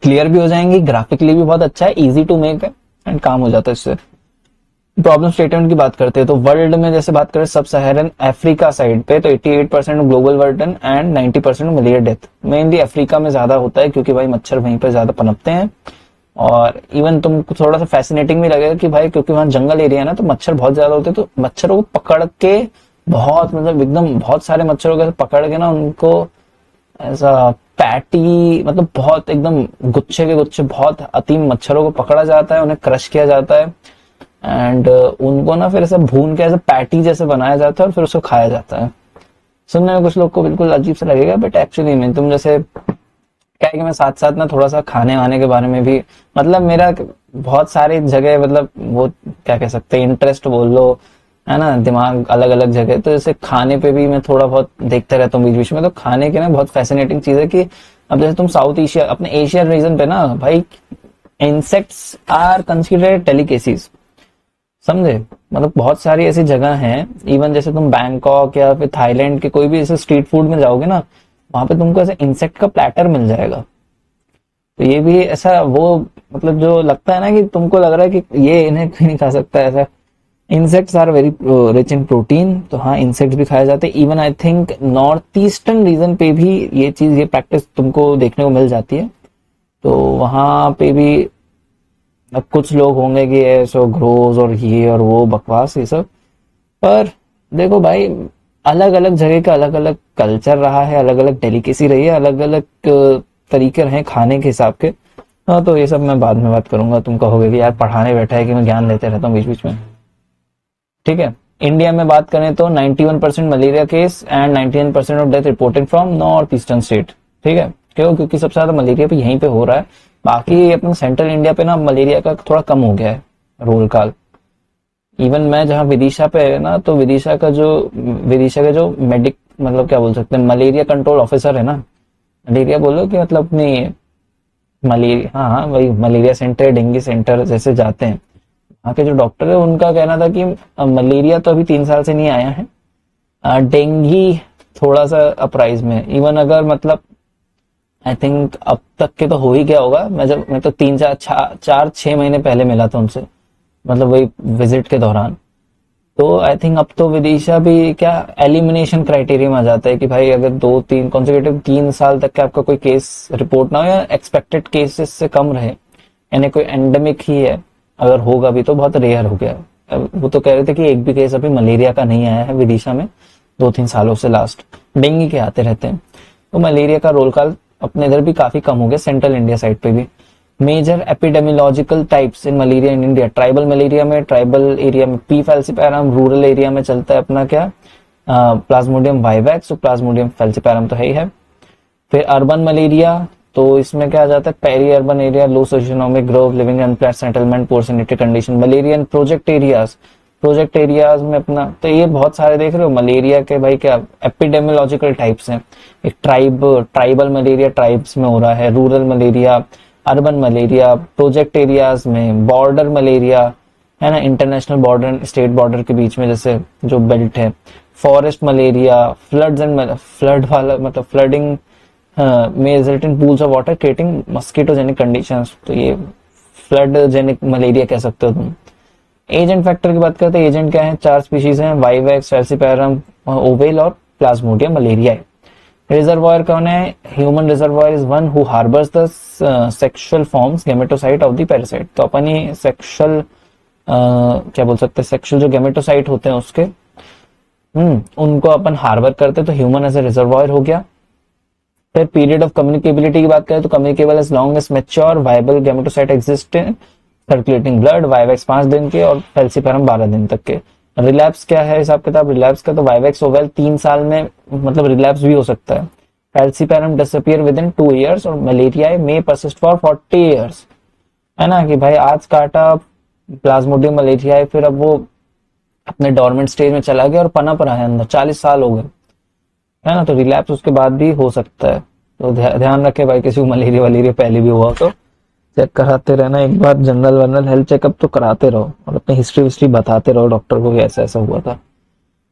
क्लियर भी हो जाएंगी, ग्राफिकली भी बहुत अच्छा है, इजी टू मेक है एंड काम हो जाता है इससे। प्रॉब्लम स्टेटमेंट की बात करते हैं तो वर्ल्ड में जैसे बात करें सब सहारन अफ्रीका साइड पे तो 88% global burden and 90% malaria death mainly Africa में ज्यादा होता है, क्योंकि भाई मच्छर वहीं पर ज्यादा पनपते हैं। और इवन तुमको थोड़ा सा फैसिनेटिंग भी लगेगा कि भाई क्योंकि वहां जंगल एरिया है ना, तो मच्छर बहुत ज्यादा होते हैं, तो मच्छरों को पकड़ के बहुत मतलब एकदम बहुत सारे मच्छरों को पकड़ के ना उनको ऐसा पैटी मतलब बहुत एकदम गुच्छे के गुच्छे बहुत अतीम मच्छरों को पकड़ा जाता है, उन्हें क्रश किया जाता है एंड उनको ना फिर ऐसा भून के ऐसा पैटी जैसे बनाया जाता है और फिर उसको खाया जाता है। सुनने में कुछ लोग को बिल्कुल अजीब सा लगेगा, बट एक्चुअली नहीं। तुम जैसे क्या है कि मैं साथ साथ ना थोड़ा सा खाने वाने के बारे में भी मतलब मेरा बहुत सारी जगह मतलब वो क्या कह सकते हैं इंटरेस्ट बोल लो, है ना, दिमाग अलग अलग जगह, तो जैसे खाने पे भी मैं थोड़ा बहुत देखते रहता हूँ बीच बीच में। तो खाने के ना बहुत फैसिनेटिंग चीज है कि अब जैसे तुम साउथ एशिया अपने एशिया रीजन पे ना भाई इंसेक्ट्स आर कंसिडर्ड डेलिकेसीज, समझे। मतलब बहुत सारी ऐसी जगह हैं, इवन जैसे तुम बैंकॉक या फिर थाईलैंड के कोई भी ऐसे स्ट्रीट फूड में जाओगे ना, वहां पे तुमको ऐसे इंसेक्ट का प्लेटर मिल जाएगा। तो ये भी ऐसा वो मतलब जो लगता है ना कि तुमको लग रहा है कि ये इन्हें कोई नहीं खा सकता, ऐसा insects are very rich in protein. तो हाँ, इंसेक्ट्स भी खाए जाते हैं। Even I think north eastern region पे भी ये चीज ये प्रैक्टिस तुमको देखने को मिल जाती है। तो वहां पे भी अब कुछ लोग होंगे कि ऐसा ग्रोज और ये और वो बकवास ये सब, पर देखो भाई अलग अलग जगह का अलग अलग कल्चर रहा है, अलग अलग डेलिकेसी रही है, अलग अलग तरीके रहे खाने के हिसाब के। हाँ, तो ये सब मैं बाद में बात करूंगा। तुम कहोगे कि यार पढ़ाने बैठा है कि मैं ज्ञान लेते रहता हूँ बीच बीच में, ठीक है। इंडिया में बात करें तो 91% malaria case and 99% of death reported from north eastern state, ठीक है। क्यों? क्योंकि सबसे ज्यादा मलेरिया पे यहीं पे हो रहा है। बाकी अपने सेंट्रल इंडिया पे ना मलेरिया का थोड़ा कम हो गया है रोल काल। इवन मैं जहाँ विदिशा पे है ना, तो विदिशा का जो मेडिक मतलब क्या बोल सकते हैं मलेरिया कंट्रोल ऑफिसर है ना, मलेरिया बोलो कि मतलब अपनी मलेरिया, हाँ हाँ वही मलेरिया सेंटर, डेंगू सेंटर जैसे जाते हैं, वहाँ के जो डॉक्टर है उनका कहना था कि मलेरिया तो अभी 3 साल से नहीं आया है, डेंगू थोड़ा सा अपराइज में, इवन अगर मतलब आई थिंक अब तक के तो हो ही गया होगा। मैं तो 3 4 6 महीने पहले मिला था उनसे, मतलब वही विजिट के दौरान। तो आई थिंक अब तो विदिशा भी क्या एलिमिनेशन क्राइटेरिया में आ जाता है कि भाई अगर 3 साल तक का आपका कोई केस रिपोर्ट ना हो या एक्सपेक्टेड केसेस से कम रहे, यानी कोई एंडेमिक ही है, अगर होगा भी तो बहुत रेयर हो गया। अब वो तो कह रहे थे कि एक भी केस अभी मलेरिया का नहीं आया है विदिशा में 2 3 सालों से, लास्ट डेंगू के आते रहते हैं। तो मलेरिया का रोल कॉल अपने इधर भी काफी कम हो गया, सेंट्रल इंडिया साइड पे भी। Major epidemiological types in malaria in India, tribal malaria में, ट्राइबल एरिया में पी फैल्सिपैरम, रूरल एरिया में चलता है अपना क्या प्लाज्मोडियम वाइवैक्स, और प्लाज्मोडियम फैल्सिपैरम तो है ही है। फिर अर्बन मलेरिया, तो इसमें क्या आ जाता है, peri urban area, low socioeconomic group, living in flat settlement, poor sanitary condition. Malaria in project areas में अपना, तो ये बहुत सारे देख रहे हो मलेरिया के भाई क्या एपिडेमियोलॉजिकल टाइप्स हैं। एक ट्राइबल मलेरिया ट्राइब्स में हो रहा है, rural malaria, urban malaria, project areas में, बॉर्डर मलेरिया है ना, इंटरनेशनल बॉर्डर स्टेट बॉर्डर के बीच में जैसे जो बेल्ट है, फॉरेस्ट मलेरिया, फ्लड वाला मतलब फ्लडिंग में result in pools of water creating mosquitogenic conditions, तो ये फ्लड जेनिक मलेरिया कह सकते हो तुम। एजेंट फैक्टर की बात करते हैं, एजेंट क्या है, 4 स्पीशीज हैं, वाइवैक्स, फैल्सिपैरम, ओवेल और प्लाज्मोडियम मलेरिया। रिजर्वायर कौन है, human reservoir is one who harbours the sexual forms gametocyte of the parasite. तो अपन ही सेक्सुअल क्या बोल सकते हैं, सेक्सुअल जो गेमेटोसाइट होते हैं उसके उनको अपन हार्बर करते हैं, तो ह्यूमन एज ए रिजर्वायर हो गया। फिर पीरियड ऑफ कम्युनिकेबिलिटी की बात करें तो communicable as long as mature viable gametocyte exist in circulating blood, vivax 5 दिन के और फैल्सिपैरम 12 दिन तक के। रिलैप्स क्या है हिसाब किताब रिलैप्स का, तो वाइवैक्स ओवेल 3 साल में मतलब रिलैप्स भी हो सकता है। फैल्सिपैरम डिसअपियर विद इन 2 years और malaria may persist for 40 years, है ना, कि भाई आज काटा प्लाज्मोडियम मलेरिया, फिर अब वो अपने डोरमेंट स्टेज में चला गया और पनप रहा है अंदर, 40 साल हो गए, है ना, तो रिलैप्स उसके बाद भी हो सकता है। तो ध्यान रखे भाई, किसी को मलेरिया वलेरिया पहले भी हुआ तो चेक कराते रहना, एक बार जनरल वर्नल हेल्थ चेकअप तो कराते रहो और अपनी हिस्ट्री विस्ट्री बताते रहो डॉक्टर को कि ऐसा ऐसा हुआ था।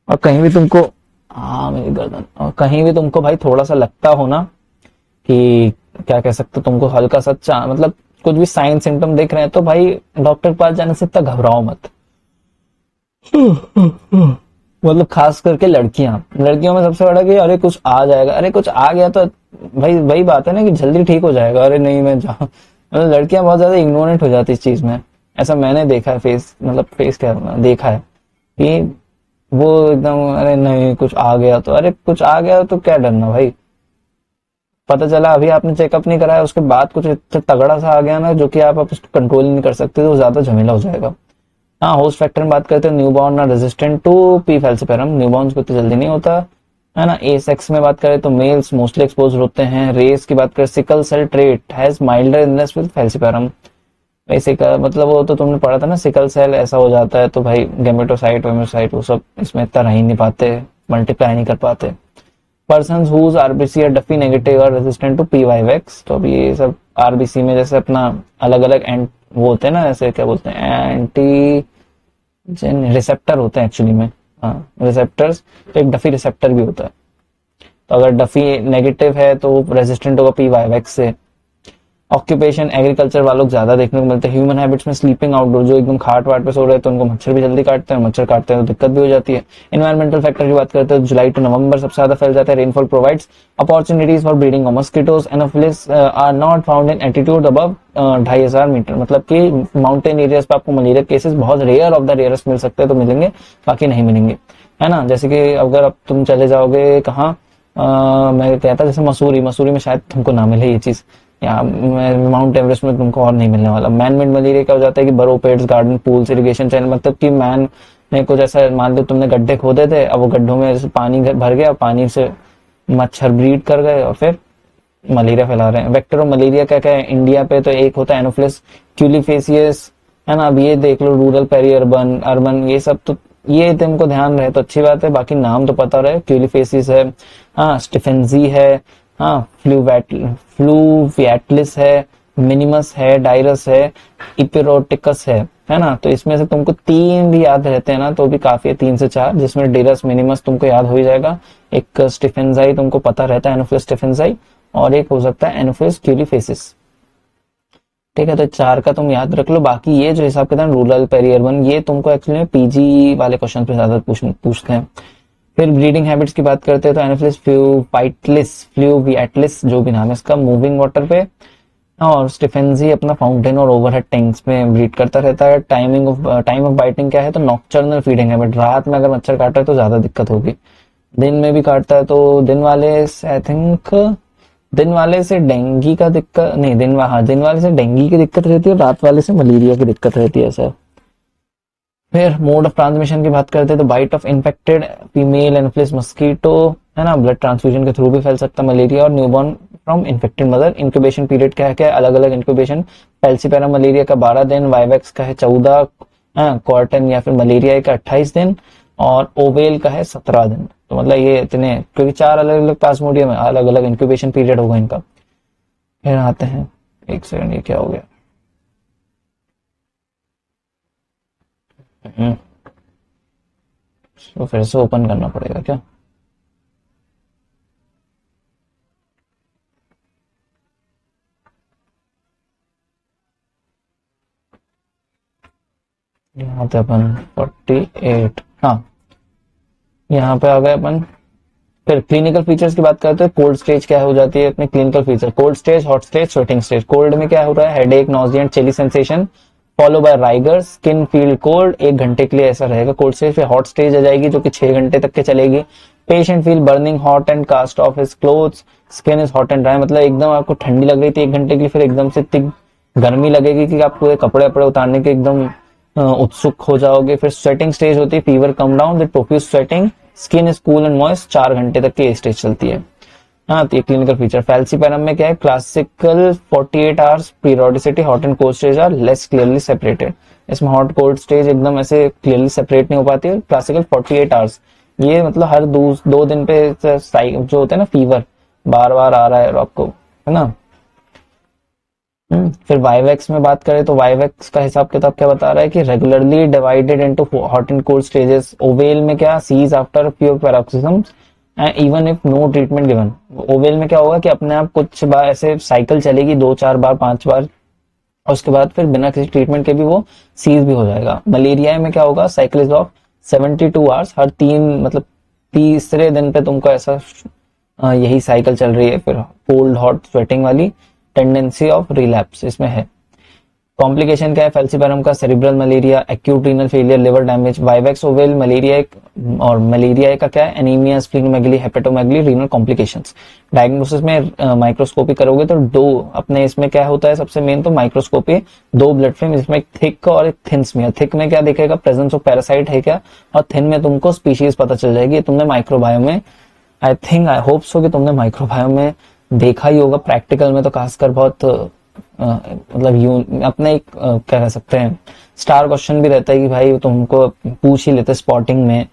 और कहीं भी तुमको, हाँ मेरी गर्दन, और कहीं भी तुमको भाई थोड़ा सा लगता हो ना कि क्या कह सकते हो, तुमको हल्का सा मतलब कुछ भी साइन सिम्टम दिख रहे हैं, तो भाई डॉक्टर के पास जाने से इतना घबराओ मत। मतलब खास करके लड़कियों में सबसे बड़ा कि अरे कुछ आ जाएगा, अरे कुछ आ गया तो भाई वही बात है ना कि जल्दी ठीक हो जाएगा, अरे नहीं मैं जा, मतलब लड़कियां बहुत ज्यादा इग्नोरेंट हो जाती इस चीज में। ऐसा मैंने देखा है, फेस क्या देखा है कि वो एकदम अरे नहीं कुछ आ गया तो, अरे कुछ आ गया तो क्या डरना भाई, पता चला अभी आपने चेकअप नहीं कराया उसके बाद कुछ इतना तगड़ा सा आ गया ना जो कि आप उसको कंट्रोल नहीं कर सकते, तो ज्यादा झमेला हो जाएगा। हाँ होस्ट फैक्टर में बात करते हैं, newborn are resistant to P falciparum, newborns को तो जल्दी नहीं होता, है ना। ए सेक्स में बात करें तो मेल्स मोस्टली एक्सपोज होते हैं। रेस की बात करें, sickle cell trait has milder illness with falciparum, वैसे का मतलब वो तो तुमने पढ़ा था ना, सिकल सेल ऐसा हो जाता है तो भाई गेमेटोसाइट वेमेटोसाइट वो सब इसमें इतना रह ही नहीं पाते, मल्टीप्लाई नहीं कर पाते। Person whose RBC are Duffy negative और रेजिस्टेंट टू पी वाइवैक्स, तो अभी ये सब आरबीसी में जैसे अपना अलग अलग एंड वो होते हैं ना, जैसे क्या बोलते हैं एंटी रिसेप्टर होते हैं एक्चुअली में, हाँ रिसेप्टर्स, तो एक डफी रिसेप्टर भी होता है, तो अगर डफी नेगेटिव है तो रेजिस्टेंट होगा पी वाइवैक्स से। ऑक्यूपेशन एग्रीकल्चर वालों को ज्यादा देखने को मिलते हैं। ह्यूमन हैबिट्स में स्लीपिंग आउटडोर, जो एकदम खाट वाट पे सो रहे हैं तो उनको मच्छर भी जल्दी काटते हैं, मच्छर काटते हैं तो दिक्कत भी हो जाती है। इन्वायरमेंटल फैक्टर की बात करते हैं, जुलाई टू नवंबर सबसे ज्यादा फैल जाता है। Rainfall provides opportunities for breeding of mosquitoes, Anopheles are not found in attitude above 2500 metre, मतलब कि माउंटेन एरियाज पे आपको मलेरिया केसेस बहुत रेयर ऑफ द रेयरेस्ट मिल सकते हैं, तो मिलेंगे बाकी नहीं मिलेंगे, है ना। जैसे कि अगर अब तुम चले जाओगे कहाँ, मैं कहता जैसे मसूरी में शायद तुमको ना मिले ये चीज, या माउंट एवरेस्ट में तुमको और नहीं मिलने वाला। मैन मेड मलेरिया क्या हो जाता है कि बरो पेड्स, गार्डन, पूल्स, इरिगेशन चैनल, मतलब कि मैन ने कुछ ऐसा, मान लो तुमने गड्ढे खोदे थे, अब वो गड्ढों में जैसे पानी भर गया, पानी से मच्छर ब्रीड कर गए और फिर मलेरिया फैला रहे हैं। वेक्टर ऑफ मलेरिया क्या क्या है इंडिया पे, तो एक होता है एनोफिलिस क्यूलिफेसियस, है ना। अब ये देख लो रूरल, पेरी अर्बन, अर्बन, ये सब तो ये तुमको ध्यान रहे तो अच्छी बात है, बाकी नाम तो पता रहे। क्यूलिफेसिस है, हाँ स्टिफेंजी है, हाँ फ्लूवियाटिलिस है, मिनिमस है, डायरस है, इपिरोटिकस है ना। तो इसमें से तुमको 3 भी याद रहते हैं ना तो भी काफी है, 3 से 4, जिसमें डेरस मिनिमस तुमको याद हो ही जाएगा। एक स्टिफेंजाई तुमको पता रहता है, एनोफिलस स्टिफेंजाई, और एक हो सकता है एनोफिलस क्यूरीफेसिस। ठीक है, तो 4 का तुम याद रख लो। बाकी ये जो हिसाब किताब रूरल पेरी अर्बन, ये तुमको एक्चुअली पीजी वाले क्वेश्चन पे ज्यादा पूछते हैं। फिर ब्रीडिंग हैबिट्स की बात करते हैं तो एनोफिलिस फ्लूविएटिलिस जो भी नाम है इसका, मूविंग वाटर पे, और स्टिफेंजी अपना फाउंटेन और ओवरहेड टैंक्स में ब्रीड करता रहता है। टाइम ऑफ बाइटिंग क्या है तो नॉक्टर्नल फीडिंग हैबिट, रात में अगर मच्छर काटा है तो ज्यादा दिक्कत होगी। दिन में भी काटता है तो दिन वाले से आई थिंक दिन वाले से डेंगी का दिक्कत नहीं, दिन वाले से डेंगी की दिक्कत रहती है, रात वाले से मलेरिया की दिक्कत रहती है सर। फिर मोड ऑफ ट्रांसमिशन की बात करते हैं तो bite of infected female Anopheles mosquito, है ना, ब्लड ट्रांसफ्यूजन के थ्रू भी फैल सकता है मलेरिया, और newborn from infected mother. Incubation period क्या है, क्या अलग अलग इंक्यूबेशन, पेल्सीपेरम मलेरिया का 12 दिन, वाइवेक्स का है 14, क्वार्टन या फिर मलेरिया का 28 दिन, और ओवेल का है 17 दिन। तो मतलब ये इतने, क्योंकि 4 अलग अलग प्लाज्मोडियम है, अलग अलग इंक्यूबेशन पीरियड होगा इनका। फिर आते हैं, एक सेकंड, ये क्या हो गया, तो फिर से ओपन करना पड़ेगा क्या। यहाँ पे अपन 48, हाँ यहाँ पे आ गए अपन। फिर क्लिनिकल फीचर्स की बात करते हैं, कोल्ड स्टेज क्या हो जाती है अपने clinical feature, cold stage, hot stage, sweating stage. Cold में क्या हो रहा है, headache, nausea and chilly sensation, follow by rigor, skin feel cold, 1 घंटे के लिए ऐसा रहेगा कोल्ड स्टेज। फिर हॉट स्टेज आ जाएगी जो कि 6 घंटे तक के चलेगी। Patient feel burning hot and cast off his clothes, skin is hot and dry, मतलब एकदम आपको ठंडी लग रही थी 1 घंटे के लिए, फिर एकदम से इतनी गर्मी लगेगी कि आप पूरे कपड़े वपड़े उतारने के एकदम उत्सुक हो जाओगे। फिर स्वेटिंग स्टेज होती है, fever come down with profuse sweating, skin is cool and moist, 4 घंटे तक की स्टेज चलती है। हाँ, तो ये क्लिनिकल फीचर। फैल्सीपेरम में क्या है, classical 48 hours periodicity, hot and cold stage are less clearly separated. इसमें हॉट कोल्ड स्टेज एकदम ऐसे क्लियरली सेपरेट नहीं हो पाती है। क्लासिकल 48 आवर्स, ये मतलब हर 2 दिन पे जो होता है ना फीवर, बार बार आ रहा है आपको, है ना। फिर वाइवेक्स में बात करें तो वाइवेक्स का हिसाब किताब क्या बता रहा है कि regularly divided into hot and cold stages. Ovale में क्या, cease after pure paroxysm and even if no treatment given. Ovale में क्या होगा कि अपने आप कुछ बार ऐसे साइकिल चलेगी, 2-4 बार 5 बार, और उसके बाद फिर बिना किसी ट्रीटमेंट के भी वो सीज भी हो जाएगा। मलेरिया में क्या होगा, साइकिल इज ऑफ 72 आवर्स, हर 3 मतलब तीसरे दिन पे तुमको ऐसा यही साइकिल चल रही है। फिर कोल्ड हॉट स्वेटिंग वाली, टेंडेंसी ऑफ रिलैप्स इसमें है। कॉम्प्लिकेशन क्या है, फैल्सीपेरम का cerebral malaria, acute renal failure, liver damage. Vivax ovale malaria और मलेरिया का क्या है, anaemia, splenomegaly, hepatomegaly, renal complications. Diagnosis में माइक्रोस्कोपी करोगे तो दो अपने इसमें क्या होता है, सबसे मेन तो माइक्रोस्कोपी, 2 ब्लड फिल्म, इसमें एक थिक और एक थिन स्मीयर। थिक में क्या दिखेगा, प्रेजेंस ऑफ पैरासाइट है क्या, और थिन में तुमको स्पीशीज पता चल जाएगी। तुमने माइक्रोबायोम में, आई होप सो कि तुमने माइक्रोबायोम में देखा ही होगा, प्रैक्टिकल में तो खासकर बहुत मतलब अपने एक क्या कह सकते हैं, स्टार क्वेश्चन भी रहता है कि भाई तुमको पूछ ही लेते स्पॉटिंग में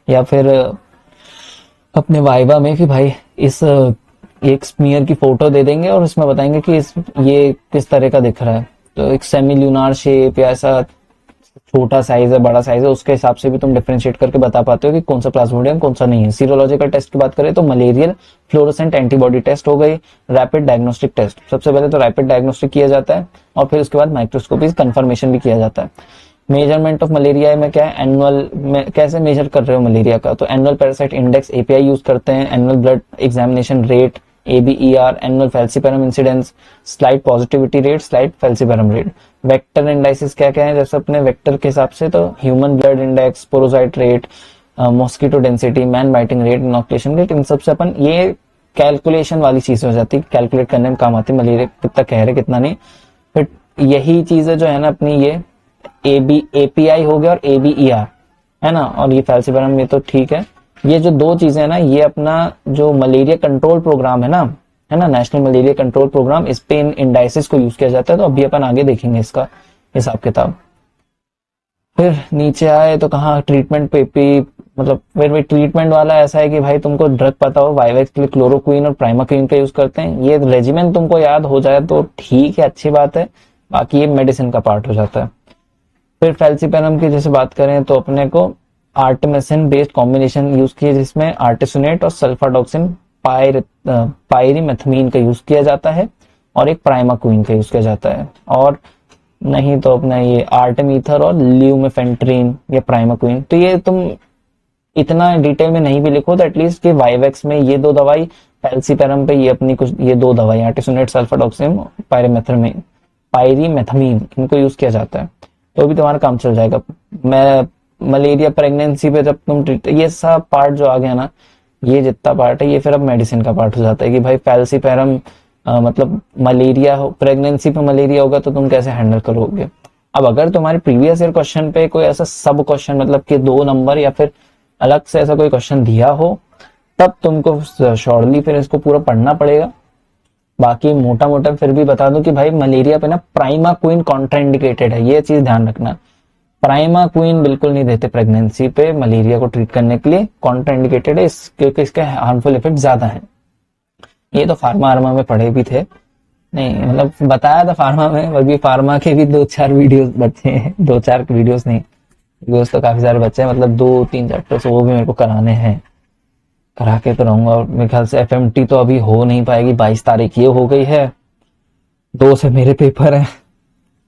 या फिर अपने वाइवा में कि भाई इस एक स्मीयर की फोटो दे देंगे और उसमें बताएंगे कि ये किस तरह का दिख रहा है। तो एक सेमी ल्यूनार शेप या ऐसा छोटा साइज है, बड़ा साइज है, उसके हिसाब से भी तुम डिफरेंशिएट करके बता पाते हो कि कौन सा प्लाज्मोडियम कौन सा नहीं है। सीरोलॉजिकल टेस्ट की बात करें तो मलेरियल फ्लोरोसेंट एंटीबॉडी टेस्ट हो गई, रैपिड डायग्नोस्टिक टेस्ट। सबसे पहले तो रैपिड डायग्नोस्टिक किया जाता है और फिर उसके बाद माइक्रोस्कोपी कंफर्मेशन भी किया जाता है। मेजरमेंट ऑफ मलेरिया में क्या है, एनुअल में कैसे मेजर कर रहे हो मलेरिया का, तो annual parasite index API use करते हैं, annual blood examination rate ABER, annual falciparum incidence, slide positivity rate, slide falciparum rate. Vector indices क्या क्या है, जैसे अपने वेक्टर के हिसाब से तो human blood index, sporozoite rate, mosquito density, man biting rate, inoculation rate, इन सबसे अपन ये कैलकुलेशन वाली चीज हो जाती है, कैलकुलेट करने में काम आती है मलेरिया कितना कह रहे कितना नहीं। फिर यही चीजें जो है ना अपनी ये API हो गया और ABER है ना, और ये फैल्सीपेरम ये तो ठीक है। ये जो 2 चीजें है ना, ये अपना जो मलेरिया कंट्रोल प्रोग्राम है ना, नेशनल मलेरिया कंट्रोल प्रोग्राम, इस पे इन इंडाइसिस को यूज किया जाता है। तो अभी अपन आगे देखेंगे इसका हिसाब किताब। फिर नीचे आए तो कहा ट्रीटमेंट पे मतलब फिर भी ट्रीटमेंट वाला ऐसा है कि भाई तुमको ड्रग पता हो, वाइवेक्स के लिए क्लोरोक्वीन और प्राइमाक्वीन का यूज करते हैं, ये रेजिमेंट तुमको याद हो जाए तो ठीक है, अच्छी बात है, बाकी ये मेडिसिन का पार्ट हो जाता है। फिर फैल्सीपेरम की जैसे बात करें तो अपने को आर्टेमिसिन बेस्ड कॉम्बिनेशन यूज किया, जिसमें आर्टिसोनेट और सल्फाडॉक्सिन पायरीमेथामीन का यूज किया जाता है और एक प्राइमाक्वीन का यूज किया जाता है। और नहीं तो अपना ये आर्टेमीथर और ल्यूमेफेंट्रीन या प्राइमाक्वीन। तो ये तुम इतना डिटेल में नहीं भी लिखो तो एटलीस्ट कि वाइवेक्स में ये दो दवाई, फैल्सीपेरम पे ये अपनी कुछ ये दो दवाई आर्टिसोनेट सल्फाडॉक्सिन पायरीमेथामीन पायरीमेथामीन इनको यूज किया जाता है, तो भी तुम्हारा काम चल जाएगा। मैं मलेरिया प्रेगनेंसी पे जब तुम ये सब पार्ट जो आ गया ना, ये जितना पार्ट है ये फिर अब मेडिसिन का पार्ट हो जाता है कि भाई फैल्सीपेरम मतलब मलेरिया हो, प्रेगनेंसी पे मलेरिया होगा तो तुम कैसे हैंडल करोगे। अब अगर तुम्हारे प्रीवियस ईयर क्वेश्चन पे कोई ऐसा सब क्वेश्चन मतलब कि 2 नंबर या फिर अलग से ऐसा कोई क्वेश्चन दिया हो, तब तुमको श्योरली फिर इसको पूरा पढ़ना पड़ेगा। बाकी मोटा मोटा फिर भी बता दूं कि भाई मलेरिया पे ना प्राइमाक्वीन कॉन्ट्राइंडिकेटेड है, ये चीज ध्यान रखना। प्राइमाक्वीन बिल्कुल नहीं देते प्रेगनेंसी पे मलेरिया को ट्रीट करने के लिए, कॉन्ट्राइंडिकेटेड है क्योंकि इसके हार्मफुल इफेक्ट ज्यादा है। ये तो फार्मा आर्मा में पढ़े भी थे, नहीं मतलब बताया था फार्मा में, अभी फार्मा के भी 2-4 वीडियोस बचे हैं, 2-4 वीडियोस नहीं, वीडियोस तो काफी सारे बच्चे हैं, मतलब 2-3 चैप्टर्स वो भी मेरे को कराने हैं, करा के तो रहूंगा। और मेरे ख्याल से एफएमटी तो अभी हो नहीं पाएगी, 22 तारीख ये हो गई है, 2 से मेरे पेपर है,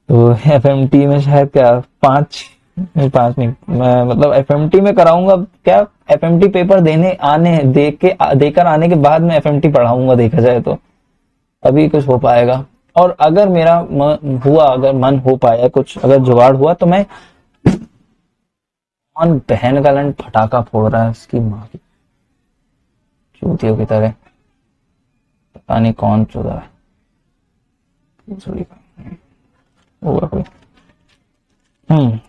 तो एफएमटी में शायद क्या 5 नहीं, मैं मतलब एफएमटी में कराऊंगा क्या, एफएमटी पेपर देने आने देकर आने के बाद में एफएमटी पढ़ाऊंगा, देखा जाए तो तभी कुछ हो पाएगा। और अगर मेरा अगर मन हो पाया कुछ, अगर जुगाड़ हुआ तो मैं कौन बहन का लंड फटाका फोड़ रहा है इसकी माँ की चूतियों की तरह, पता नहीं कौन चुदा है, होगा कोई।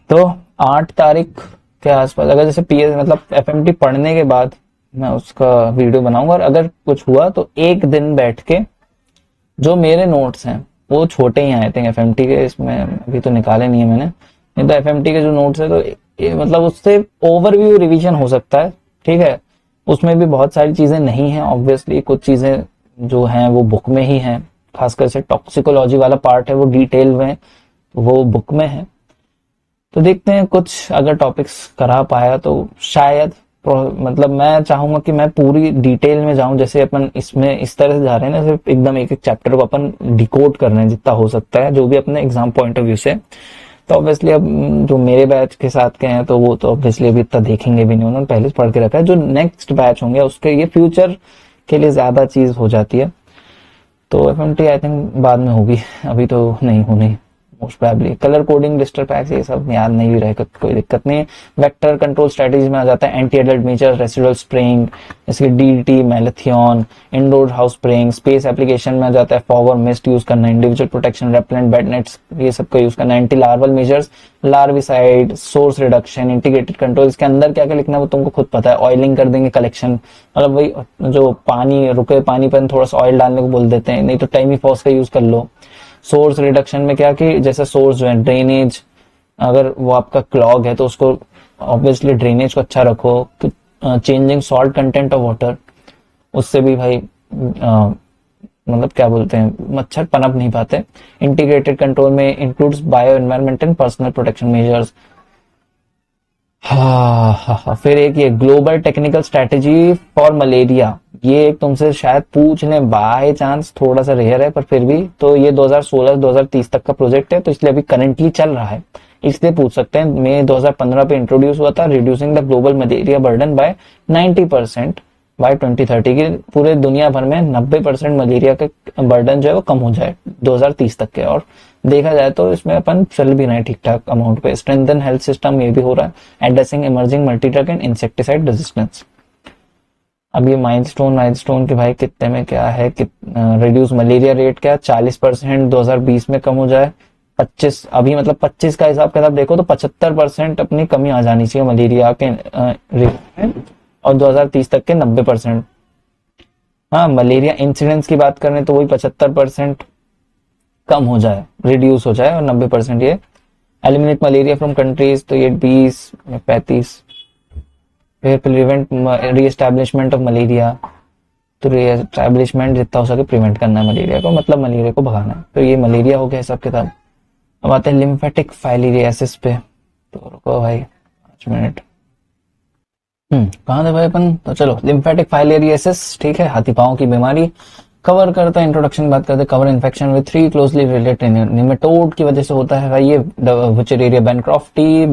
तो 8 तारीख के आसपास अगर जैसे पीएस मतलब एफएमटी पढ़ने के बाद मैं उसका वीडियो बनाऊंगा, और अगर कुछ हुआ तो एक दिन बैठ के जो मेरे नोट्स हैं वो छोटे ही आए थे एफएमटी के, इसमें अभी तो निकाले नहीं है मैंने, नहीं तो एफएमटी के जो नोट्स है तो मतलब उससे ओवरव्यू रिवीजन हो सकता है, ठीक है। उसमें भी बहुत सारी चीजें नहीं है ऑब्वियसली, कुछ चीजें जो हैं वो बुक में ही हैं, खासकर से टॉक्सिकोलॉजी वाला पार्ट है वो डिटेल में वो बुक में है। तो देखते हैं कुछ अगर टॉपिक्स करा पाया तो शायद, मतलब मैं चाहूंगा कि मैं पूरी डिटेल में जाऊं, जैसे अपन इसमें इस तरह से जा रहे हैं ना, सिर्फ एकदम एक एक चैप्टर को अपन डिकोड कर रहे हैं जितना हो सकता है, जो भी अपने एग्जाम पॉइंट ऑफ व्यू से। तो ऑब्वियसली अब जो मेरे बैच के साथ के हैं तो वो तो ऑब्वियसली अभी इतना देखेंगे भी नहीं, उन्होंने पहले से पढ़ के रखा है। जो नेक्स्ट बैच होंगे उसके ये फ्यूचर के लिए ज्यादा चीज हो जाती है, तो एफएमटी आई थिंक बाद में होगी, अभी तो नहीं होनी most probably. Colour coding, blister packs ये सब याद नहीं भी रहेगा, कोई दिक्कत नहीं है। वेक्टर कंट्रोल स्ट्रेटजी में आ जाता है anti adult measure, residual spraying, इसके DDT, malathion, indoor house spraying. Space application में आ जाता है फॉगर मिस्ट यूज करना, individual protection, repellent, bed nets, ये सब का यूज करना, anti larval measures, larvicide, source reduction, integrated control. इसके अंदर क्या क्या लिखना है वो तुमको खुद पता है, ऑयलिंग कर देंगे कलेक्शन, मतलब वही जो पानी रुके पानी पर थोड़ा सा ऑयल डालने को बोल देते हैं, नहीं तो टाइमीफॉस का यूज कर लो। सोर्स रिडक्शन में क्या कि जैसे सोर्स जो है ड्रेनेज, अगर वो आपका क्लॉग है तो उसको ऑब्वियसली ड्रेनेज को अच्छा रखो। Changing salt content of water, उससे भी भाई मतलब क्या बोलते हैं मच्छर पनप नहीं पाते। इंटीग्रेटेड कंट्रोल में includes bio environment and personal protection measures. हाँ, फिर एक ये global technical strategy for malaria, ये एक तुमसे शायद पूछ ले बाय चांस, थोड़ा सा रेयर है पर फिर भी। तो ये 2016-2030 तक का प्रोजेक्ट है, तो इसलिए अभी करंटली चल रहा है, इसलिए पूछ सकते हैं। मई 2015 पे इंट्रोड्यूस हुआ था, reducing the global malaria burden by 90% by 2030 की, पूरे दुनिया भर में 90% मलेरिया का बर्डन जो है वो कम हो जाए 2030 तक के। और देखा जाए तो इसमें अपन चल भी रहे हैं ठीक ठाक अमाउंट पे। स्ट्रेंथन हेल्थ सिस्टम ये भी हो रहा है, addressing emerging multidrug and insecticide resistance. अब ये माइलस्टोन के भाई कितने में क्या है कि रिड्यूस मलेरिया रेट क्या 40% 2020 में कम हो जाए, 25 अभी मतलब 25 का हिसाब किताब देखो तो 75% अपनी कमी आ जानी चाहिए मलेरिया के रेट में, और 2030 तक के 90%। हाँ, मलेरिया इंसिडेंस की बात करें तो वही 75% कम हो जाए, रिड्यूस हो जाए, और 90% ये एलिमिनेट मलेरिया फ्रॉम कंट्रीज, तो ये 20 35 फिर प्रिवेंट री-एस्टैब्लिशमेंट ऑफ मलेरिया, तो री-एस्टैब्लिशमेंट जितना हो सके प्रिवेंट करना है मलेरिया को, मतलब मलेरिया को भगाना है। तो ये मलेरिया हो गया हिसाब किताब। अब आते हैं लिम्फेटिक फाइलिरियासिस पे। तो रुको भाई 5 मिनट। कहाँ थे भाई अपन? तो चलो, लिम्फेटिक फाइलेरियसिस, ठीक है, हाथी पांव की बीमारी कवर करता है। इंट्रोडक्शन की बात करते हैं। Cover infection with 3 closely related nematode की वजह से होता है भाई ये। वुचेरेरिया बैनक्रॉफ्टी,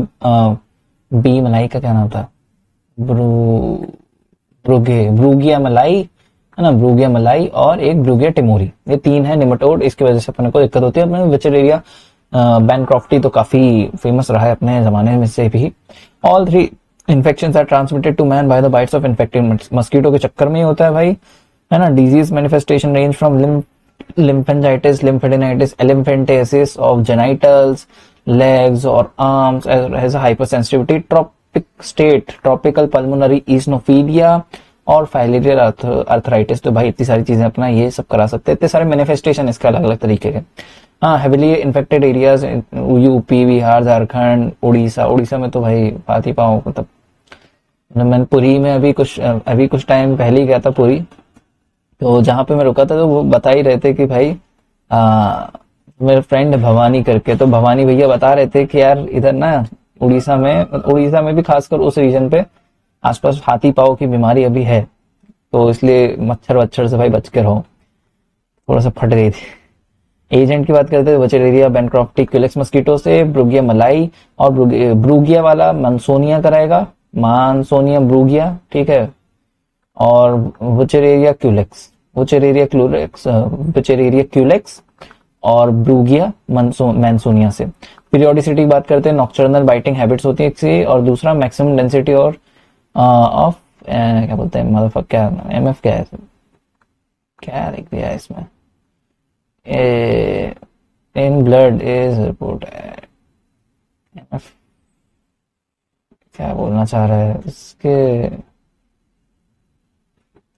बी मलाई का क्या नाम था, ब्रू ब्रूगे ब्रूगिया मलाई है ना, ब्रूगिया मलाई और एक ब्रूगिया टिमोरी, ये 3 है निमेटोड। इसकी वजह से अपने को दिक्कत होती है। अपने विचेरेरिया बैनक्रॉफ्टी तो काफी फेमस रहा है अपने जमाने में से भी। All 3 infections are transmitted to man by the bites of infected mosquito के चक्कर में ही होता है भाई, है ना। Disease manifestation range from lymphangitis, lymphadenitis, elephantiasis of genitals, legs or arms, as a hypersensitivity, tropic state, tropical pulmonary eosinophilia और फाइलेरियल आर्थराइटिस। तो भाई इतनी सारी चीजें अपना ये सब करा सकते हैं, इतने सारे मैनिफेस्टेशन इसके अलग अलग तरीके के। हाँ, heavily infected areas UP, Bihar, Jharkhand, Orissa. Orissa में तो भाई हाथी पांव, मतलब मैं पुरी में अभी कुछ टाइम पहले ही गया था पुरी। तो जहाँ पे मैं रुका था तो वो बता ही रहे थे कि भाई मेरे फ्रेंड भवानी करके, तो भवानी भैया बता रहे थे कि यार इधर ना उड़ीसा में भी खासकर उस रीजन पे आसपास हाथी पांव की बीमारी अभी है, तो इसलिए मच्छर वच्छर से भाई बच के रहो। थोड़ा सा फट गई थी। एजेंट की बात करते हैं, वचेरेरिया बैनक्रॉफ्टी क्यूलेक्स मस्कीटो से, ब्रूगिया मलाई और ब्रूगिया वाला मानसोनिया कराएगा, मानसोनिया ब्रूगिया, ठीक है। और वुचेरेरिया क्यूलेक्स और ब्रूगिया मैंसोनिया से। पीरियोडिसिटी की बात करते हैं, नॉक्टर्नल बाइटिंग हैबिट्स होती है इससे, और दूसरा मैक्सिमम डेंसिटी और ऑफ क्या बोलते हैं मदरफक, क्या एमएफ क्या है, क्या लिख दिया है इसमें, in blood is report MF, क्या बोलना चाह रहा है इसके,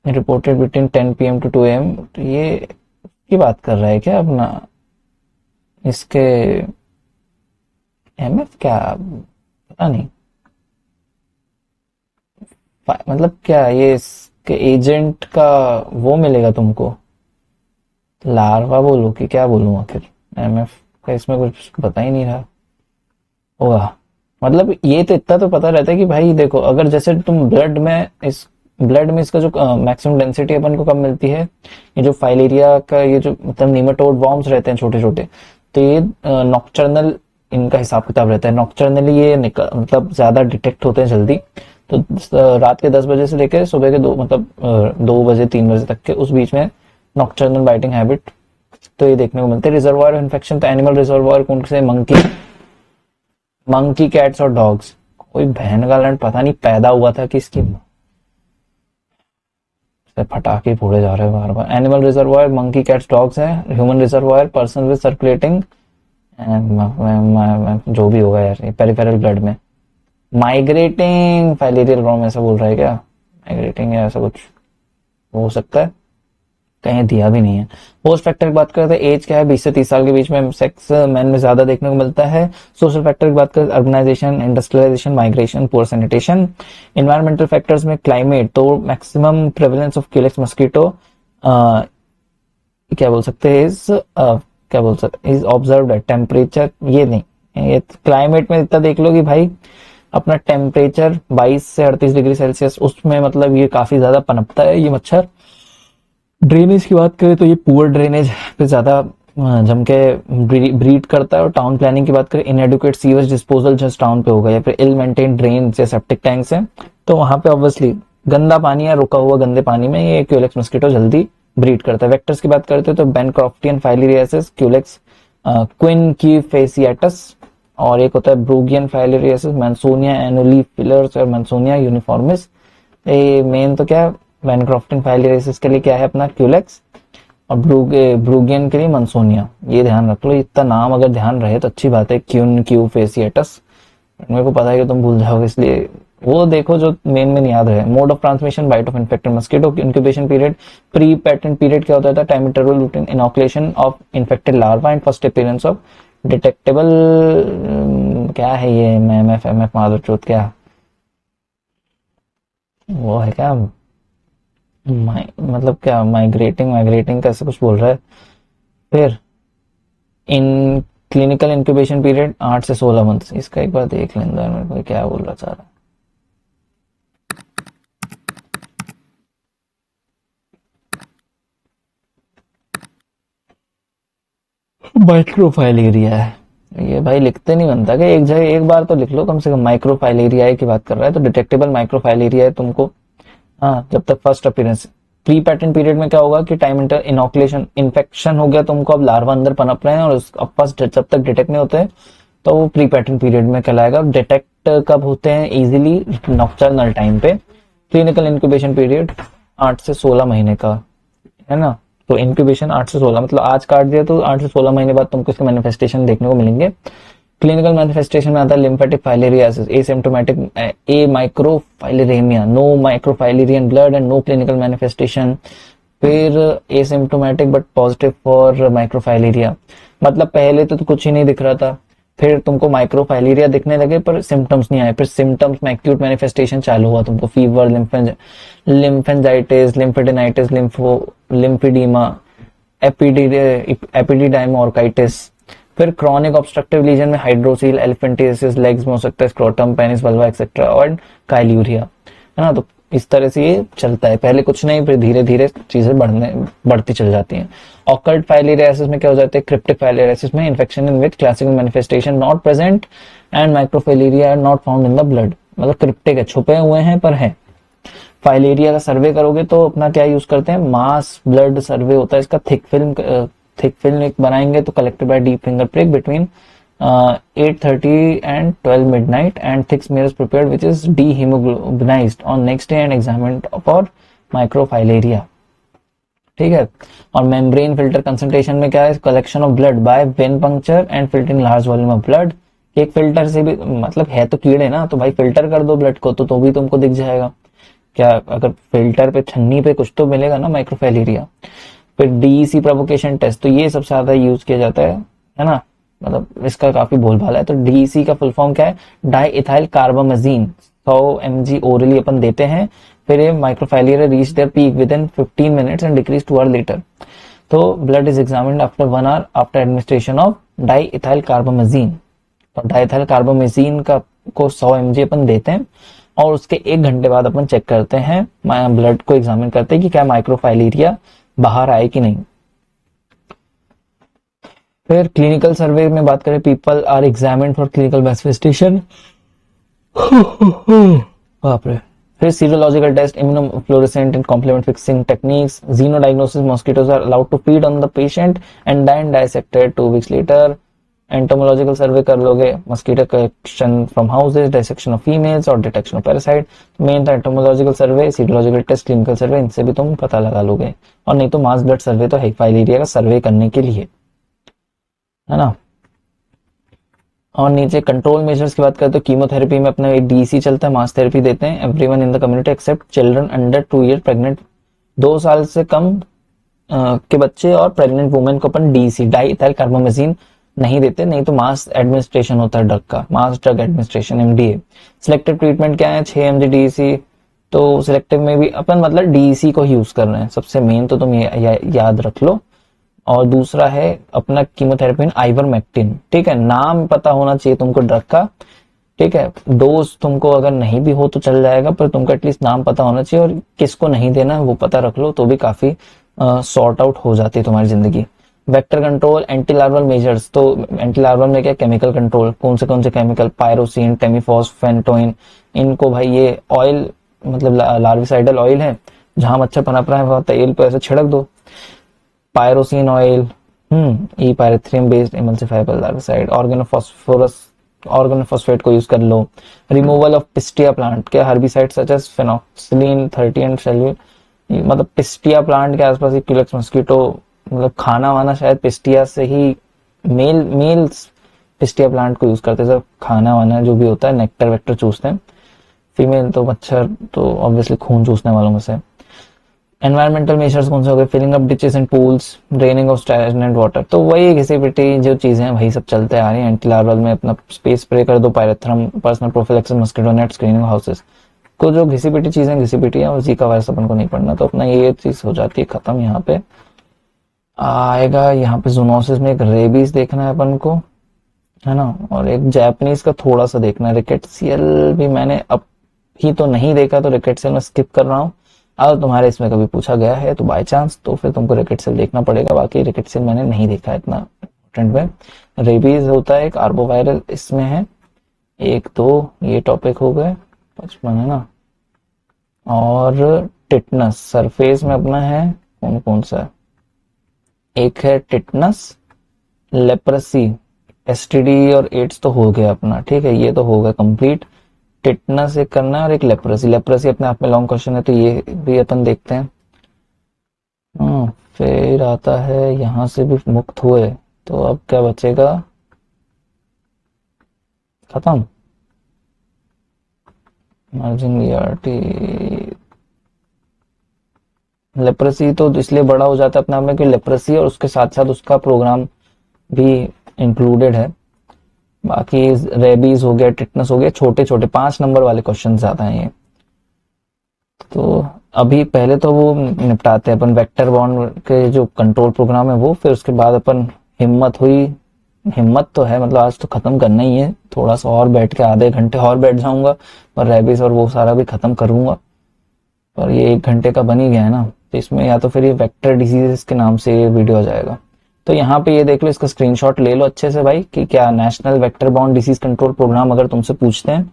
reported between 10 PM to 2 AM। तो ये की बात कर रहा है क्या अपना, इसके एमएफ क्या, पता नहीं, मतलब क्या ये इसके एजेंट का वो मिलेगा तुमको, लार्वा बोलूं कि क्या बोलूं आखिर, एमएफ का इसमें कुछ पता ही नहीं रहा होगा। मतलब ये तो इतना तो पता रहता है कि भाई देखो, अगर जैसे तुम ब्लड में इसका जो मैक्सिमम डेंसिटी अपन को कब मिलती है, ये जो फाइलेरिया का ये जो मतलब निमेटोड वॉर्म्स रहते हैं छोटे छोटे, तो ये नॉक्टर्नल इनका हिसाब किताब रहता है। नॉक्टर्नली ये मतलब ज्यादा डिटेक्ट होते हैं जल्दी। तो रात के 10 बजे से लेकर सुबह के 2 बजे 3 बजे तक के उस बीच में नॉक्टर्नल बाइटिंग हैबिट तो ये देखने को मिलते हैं। रिजर्वायर इन्फेक्शन, तो एनिमल रिजर्वायर कौन से, मंकी कैट्स और डॉग्स। कोई बहन का लैंड पता नहीं पैदा हुआ था किसकी, पटाखे फोड़े जा रहे हैं बार बार। Animal reservoir monkey cats dogs है। Human reservoir person with circulating जो भी होगा यार, पेरिफेरल ब्लड में। माइग्रेटिंग फाइलेरियल ग्राउंड ऐसा बोल रहा है क्या, माइग्रेटिंग या ऐसा कुछ हो सकता है, कहीं दिया भी नहीं है। पोस्ट फैक्टर की बात करते हैं, एज क्या है, 20 से 30 साल के बीच में सेक्स मैन में ज्यादा देखने को मिलता है। सोशल फैक्टर की बात करें, urbanisation, industrialisation, migration, poor sanitation. Environmental factors में क्लाइमेट, तो maximum prevalence of Culex mosquito क्या बोल सकते हैं, इज ऑब्जर्व्ड एट टेम्परेचर, ये नहीं, ये क्लाइमेट में इतना देख लो कि भाई अपना टेम्परेचर 22 से 38 डिग्री सेल्सियस, उसमें मतलब ये काफी ज्यादा पनपता है ये मच्छर। ड्रेनेज की बात करें तो ये पुअर ड्रेनेज पे ज्यादा जम के ब्रीड करता है। और टाउन प्लानिंग की बात करें, inadequate sewage disposal just town पे होगा, या फिर इल मेंटेन ड्रेन या सेप्टिक टैंक्स है, तो वहां पे ऑब्वियसली गंदा पानी या रुका हुआ गंदे पानी में ये क्यूलेक्स मस्कीटो जल्दी ब्रीड करता है। वेक्टर्स की बात करते हैं तो बैनक्रॉफ्टियन फाइलेरियासिस, क्यूलेक्स क्विन की फेसियाटस, और एक होता है ब्रूगियन फाइलेरियासिस, मैंसोनिया एनुली फिलर्स और मैंसोनिया यूनिफॉर्मिस। ये मेन तो क्या, बैनक्रॉफ्टिन फाइलेरियासिस के लिए क्या है अपना क्यूलेक्स, और ब्रूगियन के लिए मंसोनिया। ये ध्यान रख लो, इतना नाम अगर ध्यान रहे तो अच्छी बात है। क्यू फेसिएटस मेरे को पता है कि तुम भूल जाओगे, इसलिए वो देखो जो मेन याद रहे। Mode of transmission, bite of infected mosquito. Incubation period, pre patent period क्या होता है, time interval routine inoculation of infected larva and first appearance of detectable क्या है ये, एमएफ मादरचोद क्या, वो है क्या, मतलब क्या माइग्रेटिंग माइग्रेटिंग कैसे कुछ बोल रहा है। फिर इन क्लिनिकल इंक्यूबेशन पीरियड 8 से 16 मंथ, इसका एक बार देख लेंगे मेरे को क्या बोलना चाह रहा है। माइक्रोफाइल एरिया है ये भाई, लिखते नहीं बनता कि एक जगह एक बार तो लिख लो कम से कम। माइक्रोफाइल एरिया की बात कर रहा है तो डिटेक्टेबल माइक्रोफाइल एरिया है तुमको। हाँ, जब तक first appearance. Pre patent period में क्या होगा कि टाइम इंटर इनोकुलेशन इन्फेक्शन हो गया तुमको, अब लार्वा अंदर पनप रहे हैं और अब फर्स्ट जब तक डिटेक्ट नहीं होते तो वो प्री पैटेंट पीरियड में कहलाएगा। डिटेक्ट कब होते हैं इजीली, नॉक्टर्नल टाइम पे। क्लिनिकल इंक्यूबेशन पीरियड 8 से 16 महीने का है ना। तो इंक्यूबेशन 8 से 16 मतलब आज काट दिया तो 8 से 16 महीने बाद तुमको इसके मैनिफेस्टेशन देखने को मिलेंगे। क्लिनिकल मैनिफेस्टेशन में आता है lymphatic filariasis, asymptomatic a microfilaraemia, no microfilarian blood and no clinical manifestation. फिर asymptomatic but positive for microfilaria, मतलब पहले तो कुछ ही नहीं दिख रहा था, फिर तुमको माइक्रोफाइलेरिया दिखने लगे पर सिम्टम्स नहीं आए, फिर सिम्टम्स में एक्यूट मैनिफेस्टेशन चालू हुआ तुमको, फीवर, लिम्फेंजाइटिस, लिम्फेडेनाइटिस, लिम्फीडीमा, एपिडिडाइमोर्काइटिस। फिर क्रॉनिक ऑब्स्ट्रक्टिव लीजन में हाइड्रोसील, एलिफेंटियासिस, लेग्स में हो सकता है स्क्रोटम, पेनिस, वल्वा एक्सेट्रा और काइल्यूरिया, है ना। तो इस तरह से ये चलता है, पहले कुछ नहीं फिर धीरे धीरे चीजें बढ़ती चल जाती हैं। ऑकल्ट फाइलेरियासिस में क्या हो जाता है, क्रिप्टिक फाइलेरियासिस में infection in which classical manifestation not present and microfilaria are not found in the blood, मतलब क्रिप्टिक है, छुपे हुए हैं पर है। फाइलेरिया का सर्वे करोगे तो अपना क्या यूज करते हैं, मास ब्लड सर्वे होता है इसका। थिक फिल्म एक बनाएंगे तो collected by deep finger prick between 8:30 and 12 midnight and thick smear is prepared which is dehemoglobinized on next day and examined for microfilaria, ठीक है। और मेम्ब्रेन फिल्टर कंसंट्रेशन में क्या है, collection of blood bye when puncture and filtering large volume of blood. एक filter से भी मतलब है तो कीड़े ना, तो भाई फिल्टर कर दो ब्लड को तो भी तुमको दिख जाएगा। क्या अगर फिल्टर पे छन्नी पे कुछ तो मिलेगा ना माइक्रोफाइलेरिया। फिर डीईसी प्रोवोकेशन टेस्ट, तो ये सबसे ज्यादा यूज किया जाता है ना, मतलब इसका काफी बोलबाला है। तो डीईसी का फुल फॉर्म क्या है, diethylcarbamazine 100 mg orally अपन देते हैं, फिर ये microfilaria reach their peak within 15 minutes and decrease to later. तो blood is examined after 1 hour after administration of diethylcarbamazine. तो डाई इथाइल कार्बामेजीन का को 100 mg अपन देते हैं और उसके 1 घंटे बाद अपन चेक करते हैं, ब्लड को एग्जामिन करते हैं कि क्या माइक्रोफाइलेरिया बाहर आए कि नहीं। फिर क्लिनिकल सर्वे में बात करें, people are examined for clinical manifestation, बाप रे। फिर serological test, immunofluorescent and complement fixing techniques, xenodiagnosis, mosquitoes are allowed to feed on the patient and then dissected 2 weeks later. Entomological survey कर लोगे, mosquito collection from houses, dissection of females और detection of parasite. Main था entomological survey, serological test, clinical survey, इनसे भी तुम पता लगा लोगे। और नहीं तो मास ब्लड सर्वे तो है फाइलेरिया का सर्वे करने के लिए, है ना। और नीचे कंट्रोल मेजर्स की बात करें तो कीमोथेरेपी में अपना एक डीसी चलता है, मास थेरेपी देते हैं everyone in the community except children under 2 years pregnant, 2 साल से कम के बच्चे और प्रेग्नेंट वुमेन को अपन डीसी डाई इथाइल कार्बामेजीन नहीं देते, नहीं तो मास एडमिनिस्ट्रेशन होता है ड्रग का, मास drug administration MDA. Selective treatment क्या है, 6 mg डीसी। तो सिलेक्टिव में भी अपन मतलब डीसी को यूज कर रहे हैं, सबसे मेन तो तुम याद रख लो। और दूसरा है अपना कीमोथेरेपी आइवरमेक्टिन, ठीक है, नाम पता होना चाहिए तुमको ड्रग का, ठीक है। डोज तुमको अगर नहीं भी हो तो चल जाएगा, पर तुमको एटलीस्ट नाम पता होना चाहिए और किसको नहीं देना है वो पता रख लो तो भी काफी सॉर्ट आउट हो जाती है तुम्हारी जिंदगी। Vector control, anti larval measures, तो एंटी लार्वल में क्या, केमिकल कंट्रोल, कौन से केमिकल, पायरोसिन, टेमीफॉस, फेंटोइन, इनको भाई ये ऑयल मतलब लार्विसाइडल ऑयल है, जहां मच्छर पनप रहा है वहां तेल पे ऐसे छिड़क दो। पायरोसिन ऑयल, ई पायरेथ्रियम बेस्ड इमल्सिफाइबल लार्विसाइड, ऑर्गेनोफॉस्फेट को यूज कर लो। रिमूवल ऑफ पिस्टिया प्लांट, क्या हर्बिसाइड सच एज फेनोक्सिलिन 30 एंड सेल्यूल, मतलब पिस्टिया प्लांट के आसपास क्यूलेक्स मस्कीटो, मतलब खाना वाना शायद पिस्टिया से ही, मेल पिस्टिया प्लांट को यूज करते हैं सर, खाना वाना जो भी होता है नेक्टर वेक्टर चूसते हैं, फीमेल तो मच्छर तो ऑब्वियसली खून चूसने वालों में से। एनवायरमेंटल मेजर्स कौन से हो गए, filling up ditches and pools, draining of stagnant water, तो वही घिसी-पिटी जो चीजें हैं वही सब चलते आ रही हैं। एंटी लार्वल में अपना स्पेस स्प्रे कर दो, pyrethrum, personal prophylaxis, mosquito net, screening houses. उसको जो घिसी पिटी चीजें घिसी पिटी है, उसी का वायरस अपन को नहीं पढ़ना, तो अपना ये चीज हो जाती है खत्म। यहाँ पे आएगा, यहाँ पे जूनोसिस में एक रेबीज देखना है अपन को, है ना, और एक जापानीज का थोड़ा सा देखना है। रिकेट्सियल भी मैंने अब ही तो नहीं देखा, तो रिकेट्सियल में स्किप कर रहा हूँ। अगर तुम्हारे इसमें कभी पूछा गया है तो बाय चांस, तो फिर तुमको रिकेट्सियल देखना पड़ेगा, बाकी रिकेट्सियल मैंने नहीं देखा है इतना इम्पोर्टेंट में। रेबीज होता है एक आर्बोवायरल, इसमें है एक तो ये टॉपिक हो गए 55, है ना। और टिटनस सरफेस में अपना है कौन कौन सा, एक है टिटनस, लेप्रेसी, एसटीडी और एड्स तो हो गया अपना, ठीक है, ये तो हो गया कंप्लीट। टिटनस एक करना है और एक लेप्रेसी। लेप्रेसी अपने आप में लॉन्ग क्वेश्चन है, तो ये भी अपन देखते हैं। फिर आता है यहां से भी मुक्त हुए, तो अब क्या बचेगा, खत्म। मार्जिन लेप्रेसी तो इसलिए बड़ा हो जाता है अपने आप में कि लेप्रेसी और उसके साथ साथ उसका प्रोग्राम भी इंक्लूडेड है। बाकी रेबीज हो गया, टिटनस हो गया, छोटे छोटे 5 नंबर वाले क्वेश्चन ज्यादा हैं ये। तो अभी पहले तो वो निपटाते हैं अपन वेक्टर बॉन्ड के जो कंट्रोल प्रोग्राम है वो, फिर उसके बाद अपन हिम्मत हुई, हिम्मत तो है मतलब आज तो खत्म करना ही है, थोड़ा सा और बैठ के आधे घंटे और बैठ जाऊंगा और रेबीज और वो सारा भी खत्म करूंगा। पर ये 1 घंटे का बन ही गया है ना, तो इसमें या तो फिर ये वेक्टर डिजीजेस के नाम से ये वीडियो आ जाएगा। तो यहाँ पे ये देख लो, इसका स्क्रीनशॉट ले लो अच्छे से भाई, कि क्या national vector bound disease control programme अगर तुमसे पूछते हैं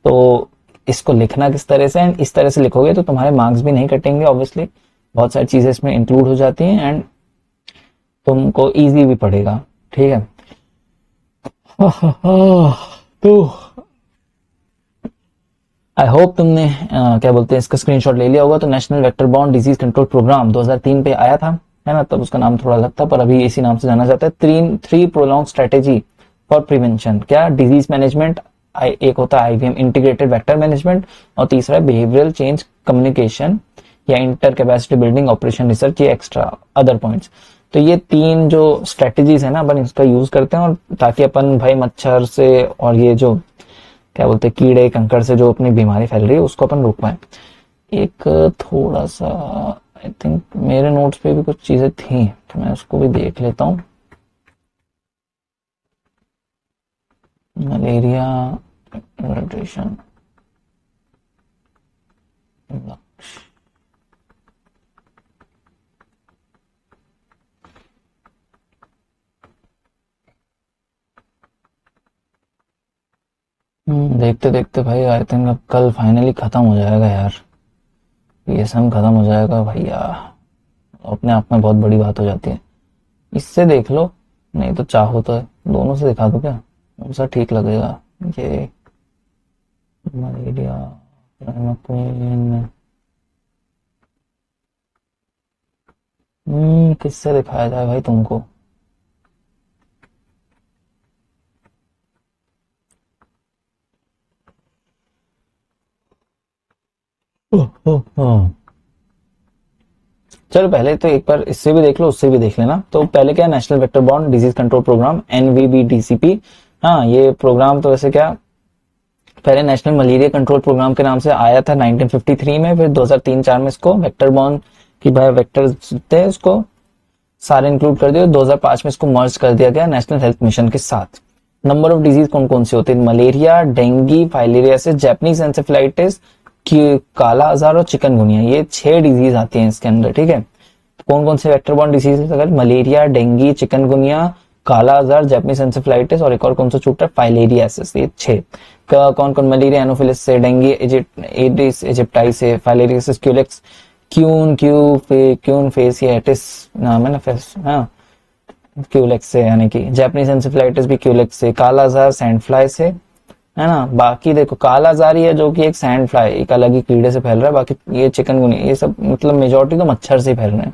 तो इसको लिखना किस तरह से, एंड इस तरह से लिखोगे तो तुम्हारे मार्क्स भी नहीं कटेंगे ऑब्वियसली, बहुत सारी चीजें इसमें इंक्लूड हो जाती हैं एंड तुमको इजी भी पड़ेगा, ठीक है। तो आई होप तुमने क्या बोलते हैं इसका स्क्रीनशॉट ले लिया होगा। तो national vector bound disease control programme 2003 पे आया था, है ना, तब उसका नाम थोड़ा अलग था, पर अभी इसी नाम से जाना जाता है। Three prolong strategy for prevention, क्या डिजीज मैनेजमेंट, एक होता है आईवीएम इंटीग्रेटेड वेक्टर मैनेजमेंट, और तीसरा है बिहेवियरल चेंज कम्युनिकेशन या inter capacity building operation research, ये एक्स्ट्रा अदर पॉइंट्स। तो ये 3 जो स्ट्रेटेजीज है ना, अपन इसका यूज करते हैं, और ताकि अपन भाई मच्छर से और ये जो क्या बोलते हैं कीड़े कंकड़ से जो अपनी बीमारी फैल रही है उसको अपन रोक पाए। एक थोड़ा सा आई थिंक मेरे नोट्स पे भी कुछ चीजें थी, तो मैं उसको भी देख लेता हूँ। मलेरिया न्यूट्रिशन देखते देखते भाई आई थिंक अब कल फाइनली खत्म हो जाएगा यार, ये सब खत्म हो जाएगा भैया, अपने आप में बहुत बड़ी बात हो जाती है। इससे देख लो, नहीं तो चाहो तो दोनों से दिखा दो, क्या कौन सा ठीक लगेगा। ये मलेरिया किससे दिखाया जाए भाई तुमको। चलो पहले तो एक बार इससे भी देख लो, उससे भी देख लेना। तो पहले क्या, national vector borne disease control programme NVBDCP. हाँ, ये प्रोग्राम तो वैसे क्या पहले नेशनल मलेरिया कंट्रोल प्रोग्राम के नाम से आया था 1953 में, फिर 2003-4 में इसको वेक्टर बॉर्न की भाई वेक्टर थे उसको सारे इंक्लूड कर दिया, 2005 में इसको मर्ज कर दिया गया नेशनल हेल्थ मिशन के साथ। नंबर ऑफ डिजीज कौन कौन से होते हैं, malaria, dengue, filariasis, Japanese encephalitis, काला आजार और चिकनगुनिया, ये 6 डिजीज आती हैं इसके अंदर, ठीक है। कौन कौन से वेक्टर बॉर्न डिजीज, अगर मलेरिया, डेंगू, चिकनगुनिया, काला आजार, जापानीज एंसेफेलाइटिस और एक और कौन सा छूटा, फाइलेरियासिस, ये 6। कौन कौन, मलेरिया एनोफिलिस से, डेंगू एडिस इजिप्टाई से, फाइलेरियासिस क्यूलेक्स क्यून फेसियाटिस नाम है ना, हाँ क्यूलेक्स से, यानी कि जापानीज एंसेफेलाइटिस भी क्यूलेक्स से, काला आजार सैंड फ्लाई से, है ना। बाकी देखो काला आजार ही है जो कि एक सैंड फ्लाई, एक अलग ही कीड़े से फैल रहा है, बाकी ये चिकनगुनिया ये सब मतलब मेजोरिटी तो मच्छर से ही फैल रहे हैं।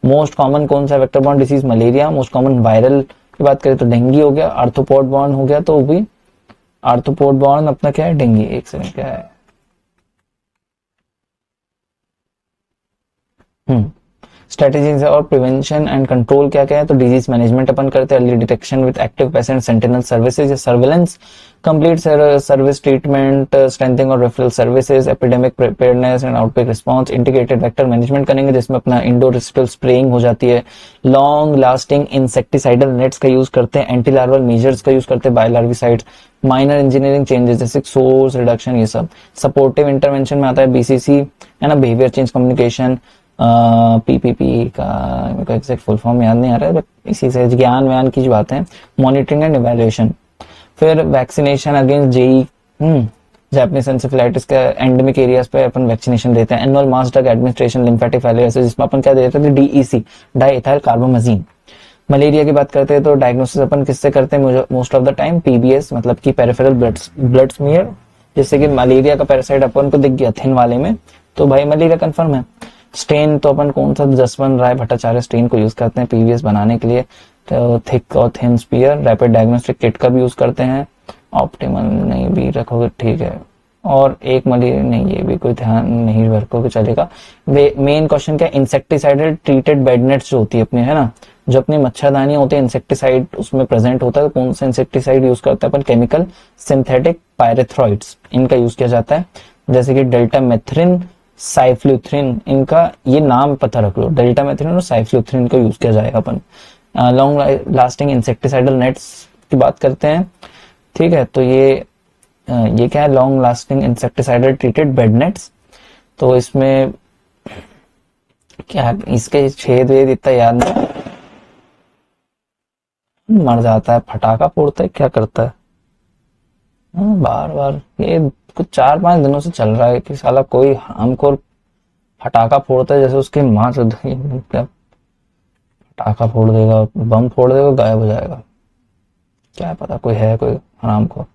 मोस्ट कॉमन कौन सा vector borne disease, malaria. Most common viral की बात करें तो डेंगू हो गया, आर्थ्रोपोड बॉर्न हो गया, तो वो भी आर्थ्रोपोड बॉर्न अपना क्या है, डेंगू। एक सेकंड, क्या है, स्ट्रेटेजीज और प्रिवेंशन एंड कंट्रोल क्या क्या है, तो डिजीज मैनेजमेंट अपन करते हैं, early detection with active patient sentinel services या surveillance, complete service treatment, strengthening और referral services, epidemic preparedness and outbreak response, integrated vector management करेंगे जिसमें अपना इंडोर रिस्टल स्प्रेइंग हो जाती है, लॉन्ग लास्टिंग इंसेक्टिसाइडल नेट्स का यूज करते हैं, एंटी लार्वल मेजर्स का यूज करते हैं, बायोलार्विसाइड्स, माइनर इंजीनियरिंग चेंजेस जैसे सोर्स रिडक्शन, ये सब सपोर्टिव इंटरवेंशन में आता है, बीसीसी है ना, बिहेवियर चेंज कम्युनिकेशन, पीपीपी का मेरे को एग्जैक्ट फुल फॉर्म याद नहीं आ रहा है, बट इसी से ज्ञान व्यान की जो बातें हैं, मॉनिटरिंग एंड इवैल्यूएशन, फिर vaccination against JE, Japanese encephalitis के एंडेमिक एरियाज पे अपन वैक्सीनेशन देते हैं, annual mass drug administration lymphatic filariasis जिसमें अपन क्या देते थे, DEC diethylcarbamazine. Malaria की बात करते हैं तो डायग्नोसिस अपन किससे करते हैं, most of the time PBS मतलब कि पेरिफेरल ब्लड स्मीयर, जैसे कि मलेरिया का पैरासाइट अपन को दिख गया थिन वाले में तो भाई मलेरिया कंफर्म है। स्टेन तो अपन कौन सा, जसवंत राय भट्टाचार्य स्टेन को यूज करते हैं पीवीएस बनाने के लिए, तो थिक और thin smear, rapid diagnostic kit का भी यूज करते हैं, ऑप्टिमल नहीं भी रखोगे ठीक है, और एक मलेरिया नहीं, ये भी कोई ध्यान नहीं रखोगे चलेगा। मेन क्वेश्चन क्या, इंसेक्टिसाइडल ट्रीटेड बेड नेट्स जो होती है अपनी है ना, जो अपनी मच्छरदानियां होती है इंसेक्टिसाइड उसमें प्रेजेंट होता है, तो कौन सा इंसेक्टिसाइड यूज करते हैं अपन, केमिकल सिंथेटिक पायरेथ्रॉइड्स इनका यूज किया जाता है, जैसे कि डेल्टा मेथ्रिन, साइफ्लुथ्रिन, इनका ये नाम पता रख लो, डेल्टा मेथ्रिन और साइफ्लुथ्रिन को यूज किया जाएगा अपन। लॉन्ग लास्टिंग इंसेक्टिसाइडल नेट्स की बात करते हैं, ठीक है, तो ये क्या है, long lasting insecticidal treated bed nets, तो इसमें क्या इसके छेद वेद इतना याद नहीं, मर जाता है, फटाका फोड़ता है, क्या करता है, बार बार ये कुछ 4-5 दिनों से चल रहा है कि साला कोई हमको फटाका फोड़ता है जैसे उसकी माँ से फटाका फोड़ देगा, बम फोड़ देगा, गायब हो जाएगा, क्या पता कोई है कोई हराम को।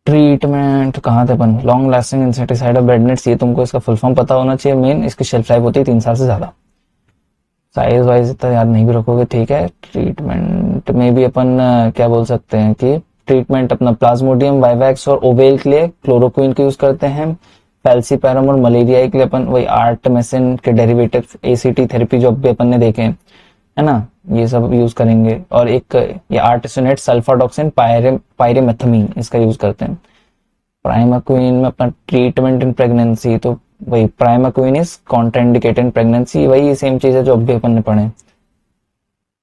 ट्रीटमेंट कहाँ थे अपन, long lasting insecticide bed nets, ये तुमको इसका फुल फॉर्म पता होना चाहिए, मेन इसकी शेल्फ लाइफ होती है 3 साल से ज्यादा, साइज वाइज इतना याद नहीं भी रखोगे ठीक है। ट्रीटमेंट में भी अपन क्या बोल सकते हैं कि ट्रीटमेंट अपना प्लाज्मोडियम, वाइवैक्स और ओवेल के लिए क्लोरोक्विन का यूज करते हैं, फैल्सीपैरम और मलेरिया के लिए अपन वही आर्टमेसिन के डेरिवेटिव एसीटी थेरेपी जो अभी अपन ने देखे हैं है ना, ये सब यूज करेंगे, और एक ये आर्टिसोनेट सल्फाडॉक्सिन पायरेमेथामीन इसका यूज करते हैं। प्राइमाक्विन में अपना ट्रीटमेंट इन प्रेगनेंसी, तो वही primaquine is contraindicated in pregnancy, वही सेम चीज है जो अभी अपन ने पढ़े।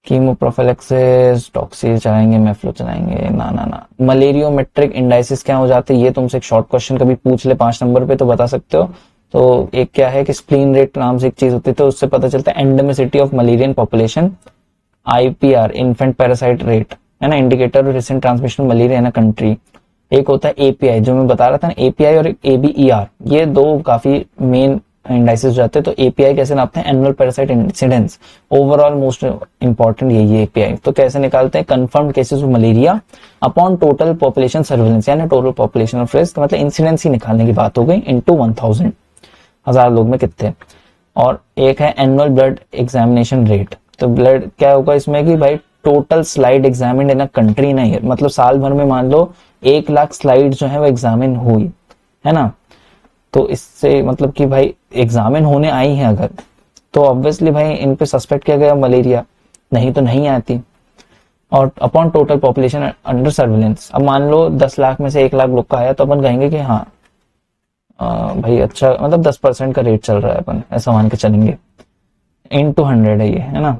कीमोप्रोफिलैक्सिस, टॉक्सी चलाएंगे, मेफ्लो चलाएंगे, ना ना ना। मलेरियोमेट्रिक इंडाइसिस क्या हो जाते हैं, ये तुमसे एक शॉर्ट क्वेश्चन कभी पूछ ले 5 नंबर पे तो बता सकते हो। तो एक क्या है कि स्प्लीन रेट नाम से एक चीज होती है, तो उससे पता चलता है endemicity of Mullerian population, IPR infant parasite rate है ना, indicator of recent transmission malaria in a country. एक होता है एपीआई जो मैं बता रहा था ना, एपीआई और एबीईआर, ये दो काफी मेन इंडाइसेस जाते हैं। तो एपीआई कैसे नापते हैं, annual parasite incidence, overall most important यही है एपीआई। तो कैसे निकालते हैं, confirmed cases of malaria upon total population surveillance, यानी टोटल पॉपुलेशन ऑफ रिस्क, मतलब इंसिडेंस ही निकालने की बात हो गई, इनटू 1000, 1000 लोग में कितने। और एक है एनुअल ब्लड एग्जामिनेशन रेट, तो ब्लड क्या होगा इसमें कि भाई total slide examine in a country ना ईयर, मतलब साल भर में मान लो 1 लाख स्लाइड जो है वो एग्जामिन हुई है ना, तो इससे मतलब कि भाई एग्जामिन होने आई है अगर, तो ऑब्वियसली भाई इन पे सस्पेक्ट किया गया मलेरिया, नहीं तो नहीं आती। और upon total population under surveillance, अब मान लो 10 लाख में से 1 लाख लोग का आया, तो अपन कहेंगे कि हाँ भाई अच्छा, मतलब 10% का रेट चल रहा है, अपन ऐसा मान के चलेंगे, इनटू 100 है ये है ना।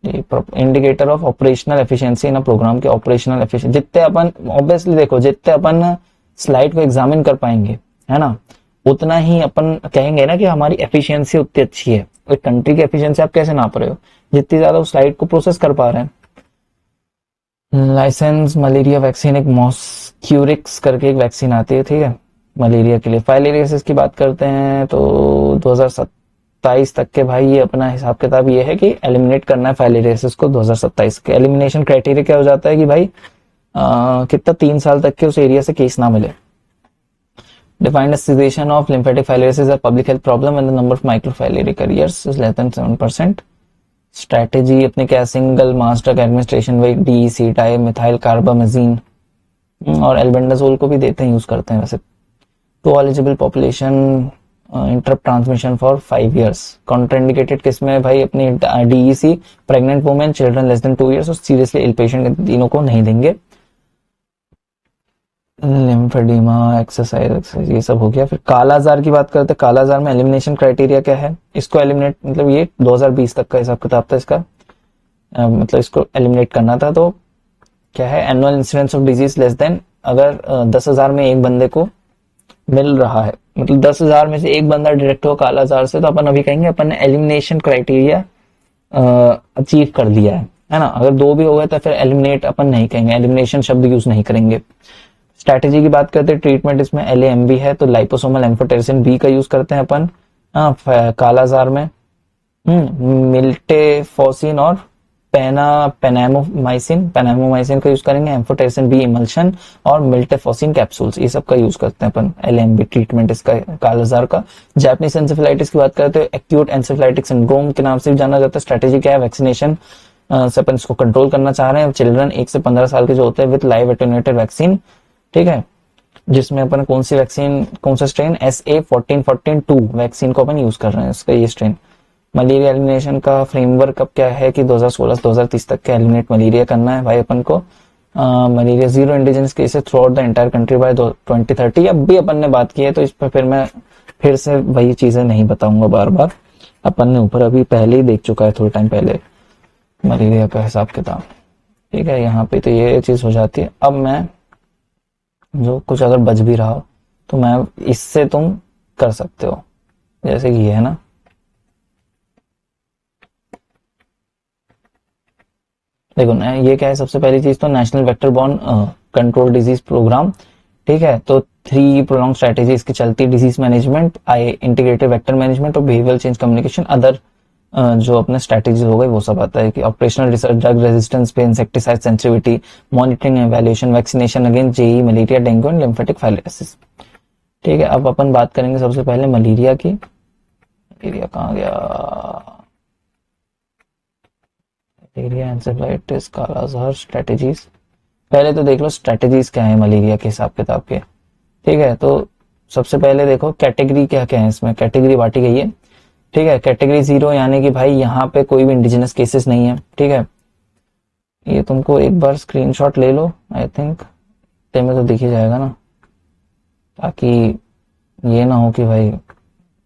इंडिकेटर ऑफ ऑपरेशनल एफिशिएंसी ना, प्रोग्राम के ऑपरेशनल एफिशिएंसी, जितने अपन ऑब्वियसली देखो जितने अपन स्लाइड को एग्जामिन कर पाएंगे है ना, उतना ही अपन कहेंगे ना कि हमारी एफिशिएंसी उतनी अच्छी है। एक कंट्री की एफिशिएंसी आप कैसे नाप रहे हो, जितनी ज्यादा उस स्लाइड को प्रोसेस कर पा रहे हैं। लाइसेंस मलेरिया वैक्सीन, एक मॉस्क्यूरिक्स करके एक वैक्सीन आती है ठीक है मलेरिया के लिए। फाइलेरियासिस की बात करते हैं तो 2027 तक के भाई ये अपना हिसाब किताब ये है कि एलिमिनेट करना है फाइलेरियासिस को 2027 के। एलिमिनेशन क्राइटेरिया क्या हो जाता है कि भाई कितना 3 साल तक के उस एरिया से केस ना मिले। Defined as cessation of lymphatic filariasis a public health problem when the number of microfilarial carriers is less than 7%. Strategy अपने क्या, सिंगल मास ड्रग एडमिनिस्ट्रेशन, वही डीईसी टाइप मिथाइल कार्बामेजिन और एल्बेंडाजोल को भी देते हैं, यूज करते हैं वैसे। To eligible population interrupt transmission for 5 years। Contraindicated किस में है भाई, अपनी DEC, pregnant women, children less than 2 years और सीरियसली इल पेशेंट, तीनों को नहीं देंगे। लिम्फेडिमा, एक्सरसाइज ये सब हो गया। फिर कालाजार की बात करते हैं। कालाजार में एलिमिनेशन क्राइटेरिया क्या है, इसको एलिमिनेट मतलब ये 2020 तक का हिसाब किताब था इसका, मतलब इसको एलिमिनेट करना था। तो क्या है, annual incidence of disease less than, अगर 10,000 में एक बंदे को मिल रहा है, मतलब 10,000 में से एक बंदा डायरेक्ट हो कालाजार से, तो अपन अभी कहेंगे अपन ने एलिमिनेशन क्राइटेरिया अचीव कर लिया है ना। अगर दो भी हो गए तो फिर एलिमिनेट अपन नहीं कहेंगे, एलिमिनेशन शब्द यूज नहीं करेंगे। स्ट्रैटेजी की बात करते हैं, ट्रीटमेंट इसमें LAMB है, तो लाइपोसोमल एम्फोटेरिसिन बी का यूज करते हैं अपन कालाजार में। मिल्टेफोसिन और पेनामोमाइसिन का यूज करेंगे, एम्फोटेरिसिन बी इमल्शन और मिल्टेफोसिन कैप्सूल्स, ये सब का यूज करते हैं अपन LAMB ट्रीटमेंट इसका कालाजार का। जापानीज एंसेफेलाइटिस की बात करते हैं, एक्यूट एंसेफेलाइटिक सिंड्रोम के नाम से भी जाना जाता है। स्ट्रैटेजी क्या है, वैक्सीनेशन से अपन इसको कंट्रोल करना चाह रहे हैं। चिल्ड्रन 1 से 15 साल के जो होते हैं विद लाइव एटेन्यूएटेड वैक्सीन, ठीक है, जिसमें अपन कौन सी वैक्सीन, कौन सा स्ट्रेन, SA1414-2 वैक्सीन को अपन यूज कर रहे हैं, इसका ये स्ट्रेन। मलेरिया एलिमिनेशन का फ्रेमवर्क अब क्या है कि 2016 से 2030 तक का एलिमिनेट मलेरिया करना है भाई अपन को। Malaria zero indigenous cases through out the entire country bye 2030। अब भी अपन ने बात की है तो इस पर फिर मैं फिर से वही चीजें नहीं बताऊंगा बार बार, अपन ने ऊपर अभी पहले ही देख चुका है थोड़े टाइम पहले मलेरिया का हिसाब किताब, ठीक है। यहाँ पे तो ये चीज हो जाती है। अब मैं जो कुछ अगर बच भी रहा हो तो मैं इससे तुम कर सकते हो, जैसे कि ये है ना, देखो ना ये क्या है, सबसे पहली चीज तो national vector borne control disease programme, ठीक है। तो 3 प्रोलॉन्ग स्ट्रेटेजी इसकी चलती है, disease management, integrated vector management और बिहेवियरल चेंज कम्युनिकेशन। अदर जो अपने स्ट्रेटेजी हो गई वो सब आता है कि ऑपरेशनल रिसर्च, ड्रग रेजिस्टेंस पे, insecticide sensitivity, monitoring, evaluation, vaccination against JE, malaria, dengue and lymphatic filariasis, ठीक है। अब अपन बात करेंगे सबसे पहले मलेरिया की। मलेरिया कहाँ गया, मलेरिया एंसेफेलाइटिस कालाजार स्ट्रेटेजीज। पहले तो देख लो स्ट्रेटेजीज क्या है मलेरिया के हिसाब किताब के, ठीक है। तो सबसे पहले देखो कैटेगरी क्या क्या है, इसमें कैटेगरी बांटी गई है, ठीक है। कैटेगरी 0 यानी कि भाई यहाँ पे कोई भी इंडिजिनस केसेस नहीं है, ठीक है। ये तुमको एक बार स्क्रीनशॉट ले लो, आई थिंक में तो दिख ही जाएगा ना, ताकि ये ना हो कि भाई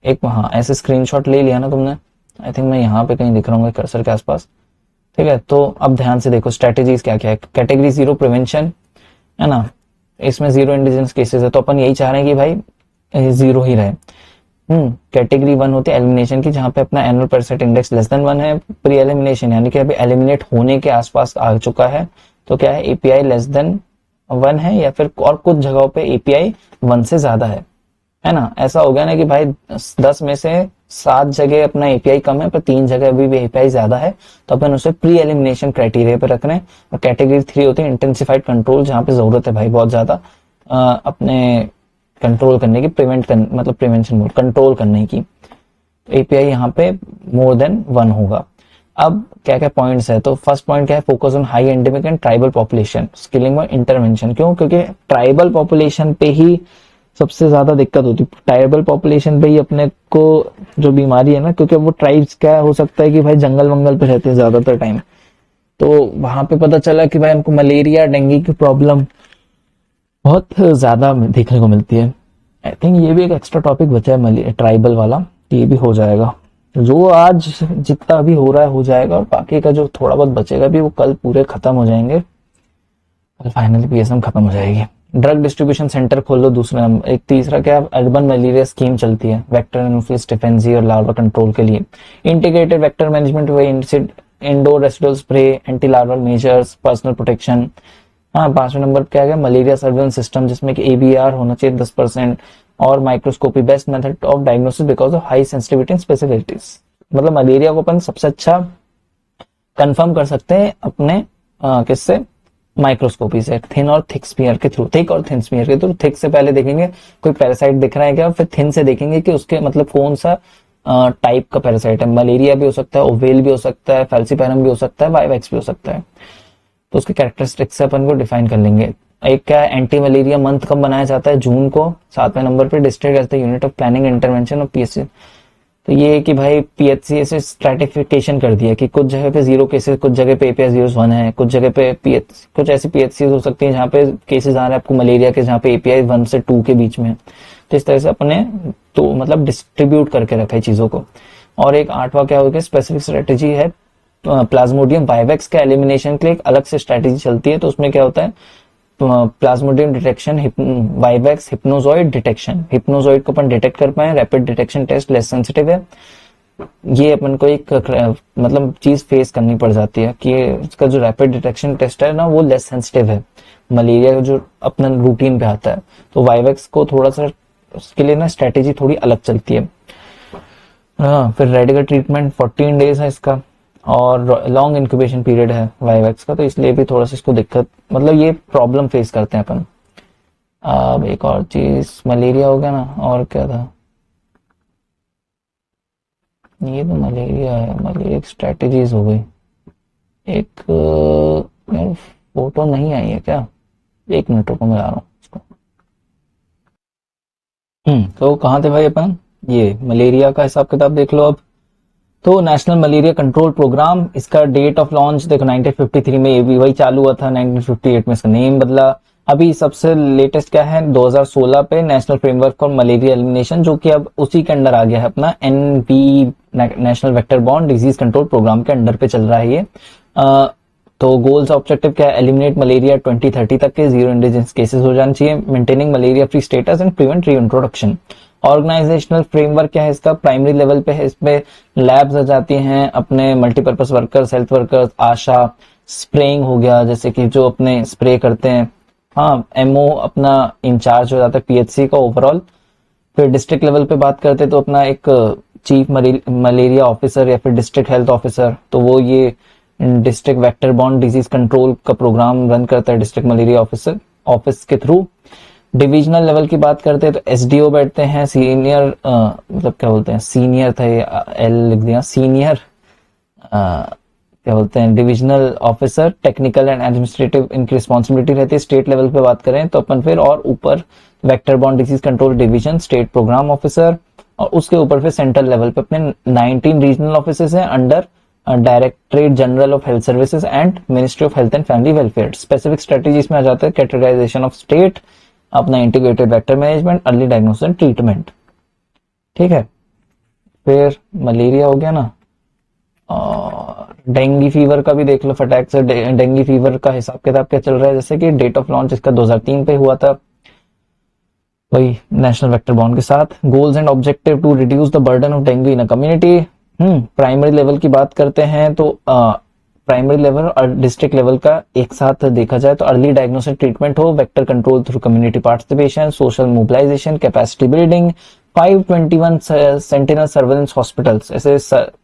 एक, हाँ ऐसे स्क्रीनशॉट ले लिया ना तुमने, आई थिंक मैं यहाँ पे कहीं दिख रहा हूँ कर्सर के आसपास, ठीक है। तो अब ध्यान से देखो स्ट्रेटेजीज क्या क्या है। कैटेगरी 0 प्रिवेंशन है ना, इसमें 0 इंडिजिनस केसेस है, तो अपन यही चाह रहे हैं कि भाई 0 ही रहे। कैटेगरी 1 होती है एलिमिनेशन की, जहां पे अपना annual percent index less than 1 है। प्री एलिमिनेशन यानी कि अभी एलिमिनेट होने के आसपास आ चुका है, तो क्या है, एपीआई लेस देन 1 है, या फिर और कुछ जगहों पे एपीआई 1 से ज्यादा है ना। ऐसा हो गया ना कि भाई 10 में से 7 जगह अपना एपीआई कम है पर 3 जगह अभी भी एपीआई ज्यादा है, तो अपन उसे प्री एलिमिनेशन क्राइटेरिया पे रख रहे हैं। और कैटेगरी 3 होती है इंटेंसिफाइड कंट्रोल, जहां पे जरूरत है भाई बहुत ज्यादा अपने कंट्रोल करने की, मतलब प्रिवेंशन मोड कंट्रोल करने की, तो एपीआई यहाँ पे मोर देन 1 होगा। अब क्या क्या पॉइंट्स है, तो फर्स्ट पॉइंट क्या है, focus on high endemic and tribal population, skilling और इंटरवेंशन। क्यों, क्योंकि ट्राइबल पॉपुलेशन पे ही सबसे ज्यादा दिक्कत होती है, ट्राइबल पॉपुलेशन पे ही अपने को जो बीमारी है ना, क्योंकि वो ट्राइब्स क्या हो सकता है कि भाई जंगल वंगल पे रहते हैं ज्यादातर टाइम, तो वहां पे पता चला कि भाई हमको मलेरिया डेंगू की प्रॉब्लम बहुत ज्यादा देखने को मिलती है। आई थिंक ये भी एक एक्स्ट्रा टॉपिक बचा है ट्राइबल वाला, ये भी हो जाएगा, जो आज जितना अभी हो रहा है हो जाएगा, और बाकी का जो थोड़ा बहुत बचेगा भी वो कल पूरे खत्म हो जाएंगे, कल फाइनली पीएसएम खत्म हो जाएगी। ड्रग डिस्ट्रीब्यूशन सेंटर खोल लो दूसरा नंबर। एक तीसरा क्या, अर्बन मलेरिया स्कीम चलती है वेक्टर एनोफिलिस डिफेंसी और लार्वा कंट्रोल के लिए। इंटीग्रेटेड वेक्टर मैनेजमेंट वे indoor residual spray, anti larval measures, personal protection. हाँ, 5वें नंबर क्या है, मलेरिया सर्वेलेंस सिस्टम, जिसमें कि एबीआर होना चाहिए 10%, और microscopy, best method of diagnosis because of high sensitivity and specificities. मतलब मलेरिया को अपन सबसे अच्छा कंफर्म कर सकते हैं अपने किससे, माइक्रोस्कोपी से, थिन और थिक स्मीयर के थ्रू, थिक और थिन स्मीयर के थ्रू। थिक से पहले देखेंगे कोई पैरासाइट दिख रहा है क्या, फिर थिन से देखेंगे कि उसके मतलब कौन सा टाइप का पैरासाइट है। मलेरिया भी हो सकता है, ओवेल भी हो सकता है, फैल्सीपैरम भी हो सकता है, वाइवैक्स भी हो सकता है, तो उसके कैरेक्टरिस्टिक्स से अपन को डिफाइन कर लेंगे। एक क्या एंटी मलेरिया मंथ कब बनाया जाता है, जून को। 7वें नंबर पे district as the unit of planning intervention of PHC. तो ये कि भाई पीएचसी से स्ट्रैटिफिकेशन कर दिया कि कुछ जगह पे 0 केसेस, कुछ जगह पे एपीआई 01 है, कुछ जगह पे पीएच कुछ ऐसी पीएचसी हो सकती है जहाँ पे केसेस आ रहे हैं आपको मलेरिया के, जहाँ पे एपीआई 1 से 2 के बीच में है। तो इस तरह से अपने तो मतलब डिस्ट्रीब्यूट करके रखा है चीजों को। और एक 8वां क्या हो गया, स्पेसिफिक स्ट्रेटेजी है प्लाज्मोडियम वाइवेक्स के एलिमिनेशन के लिए एक अलग से स्ट्रेटेजी चलती है। तो उसमें क्या होता है, Plasmodium detection, vivax hypnozoite detection, hypnozoite को अपन डिटेक्ट कर पाए, rapid detection test less sensitive है। ये अपन को एक मतलब चीज फेस करनी पड़ जाती है कि इसका जो रैपिड डिटेक्शन टेस्ट है ना वो लेस सेंसिटिव है मलेरिया जो अपना रूटीन पे आता है। तो वाइवेक्स को थोड़ा सा उसके लिए ना स्ट्रेटेजी थोड़ी अलग चलती है। हाँ, फिर रेडिकल ट्रीटमेंट 14 डेज है इसका, और लॉन्ग इंक्यूबेशन पीरियड है वाइवेक्स का, तो इसलिए भी थोड़ा सा इसको दिक्कत, मतलब ये प्रॉब्लम फेस करते हैं अपन। अब एक और चीज, मलेरिया हो गया ना, और क्या था, ये तो मलेरिया है, मलेरिया स्ट्रेटेजीज हो गई। एक यार फोटो नहीं आई है क्या, 1 मिनट को मैं आ रहा हूँ इसको। तो कहाँ थे भाई अपन, ये मलेरिया का हिसाब किताब देख लो अब। तो नेशनल मलेरिया कंट्रोल प्रोग्राम, इसका डेट ऑफ लॉन्च देखो 1953 में, ये भी वही चालू हुआ था, 1958 में इसका नेम बदला। अभी सबसे लेटेस्ट क्या है, 2016 पे national framework for malaria elimination, जो कि अब उसी के अंडर आ गया है अपना NV, national vector borne disease control programme के अंडर पे चल रहा है ये। तो गोल्स ऑब्जेक्टिव क्या है, एलिमिनेट मलेरिया 2030 तक के 0 इंडिजिनस केसेस हो जाने चाहिए, maintaining malaria free status and prevent री इंट्रोडक्शन। ऑर्गेनाइजेशनल फ्रेमवर्क क्या है इसका, प्राइमरी लेवल पे है, इसमें लैब्स आ जाती हैं, अपने मल्टीपर्पज वर्कर्स, हेल्थ वर्कर्स, आशा, स्प्रेइंग हो गया जैसे कि जो अपने स्प्रे करते हैं, हाँ, एमओ अपना इंचार्ज हो जाता है पीएचसी का ओवरऑल। फिर डिस्ट्रिक्ट लेवल पे बात करते तो अपना एक चीफ मलेरिया ऑफिसर या फिर डिस्ट्रिक्ट हेल्थ ऑफिसर, तो वो ये district vector borne disease control का प्रोग्राम रन करता है डिस्ट्रिक्ट मलेरिया ऑफिसर ऑफिस के थ्रू। डिविजनल लेवल की बात करते हैं तो एसडीओ बैठते हैं, सीनियर मतलब क्या बोलते हैं, सीनियर था ये, एल लिख दिया, सीनियर क्या बोलते हैं, divisional officer technical and administrative, इनकी रिस्पॉन्सिबिलिटी रहती है। स्टेट लेवल पे बात करें तो अपन फिर और ऊपर vector borne disease control division, state programme officer, और उसके ऊपर फिर सेंट्रल लेवल पे अपने 19 रीजनल ऑफिसेज हैं under directorate general of health services and ministry of health and family welfare. Specific strategies में आ जाता है कैटेगराइजेशन ऑफ स्टेट, अपना integrated vector management, early diagnosis and treatment. ठीक है, फिर मलेरिया हो गया ना, और डेंगू फीवर का भी देख लो फटाक से। डेंगू फीवर का हिसाब किताब क्या चल रहा है, जैसे कि डेट ऑफ लॉन्च इसका 2003 पे हुआ था, वही नेशनल वेक्टर बॉर्न के साथ। Goals and objective to reduce the burden of dengue in a community. Primary level की बात करते हैं तो प्राइमरी लेवल और डिस्ट्रिक्ट लेवल का एक साथ देखा जाए तो अर्ली डायग्नोसिस ट्रीटमेंट हो, vector control through community participation, social mobilisation, capacity building, 521 sentinel surveillance hospitals, ऐसे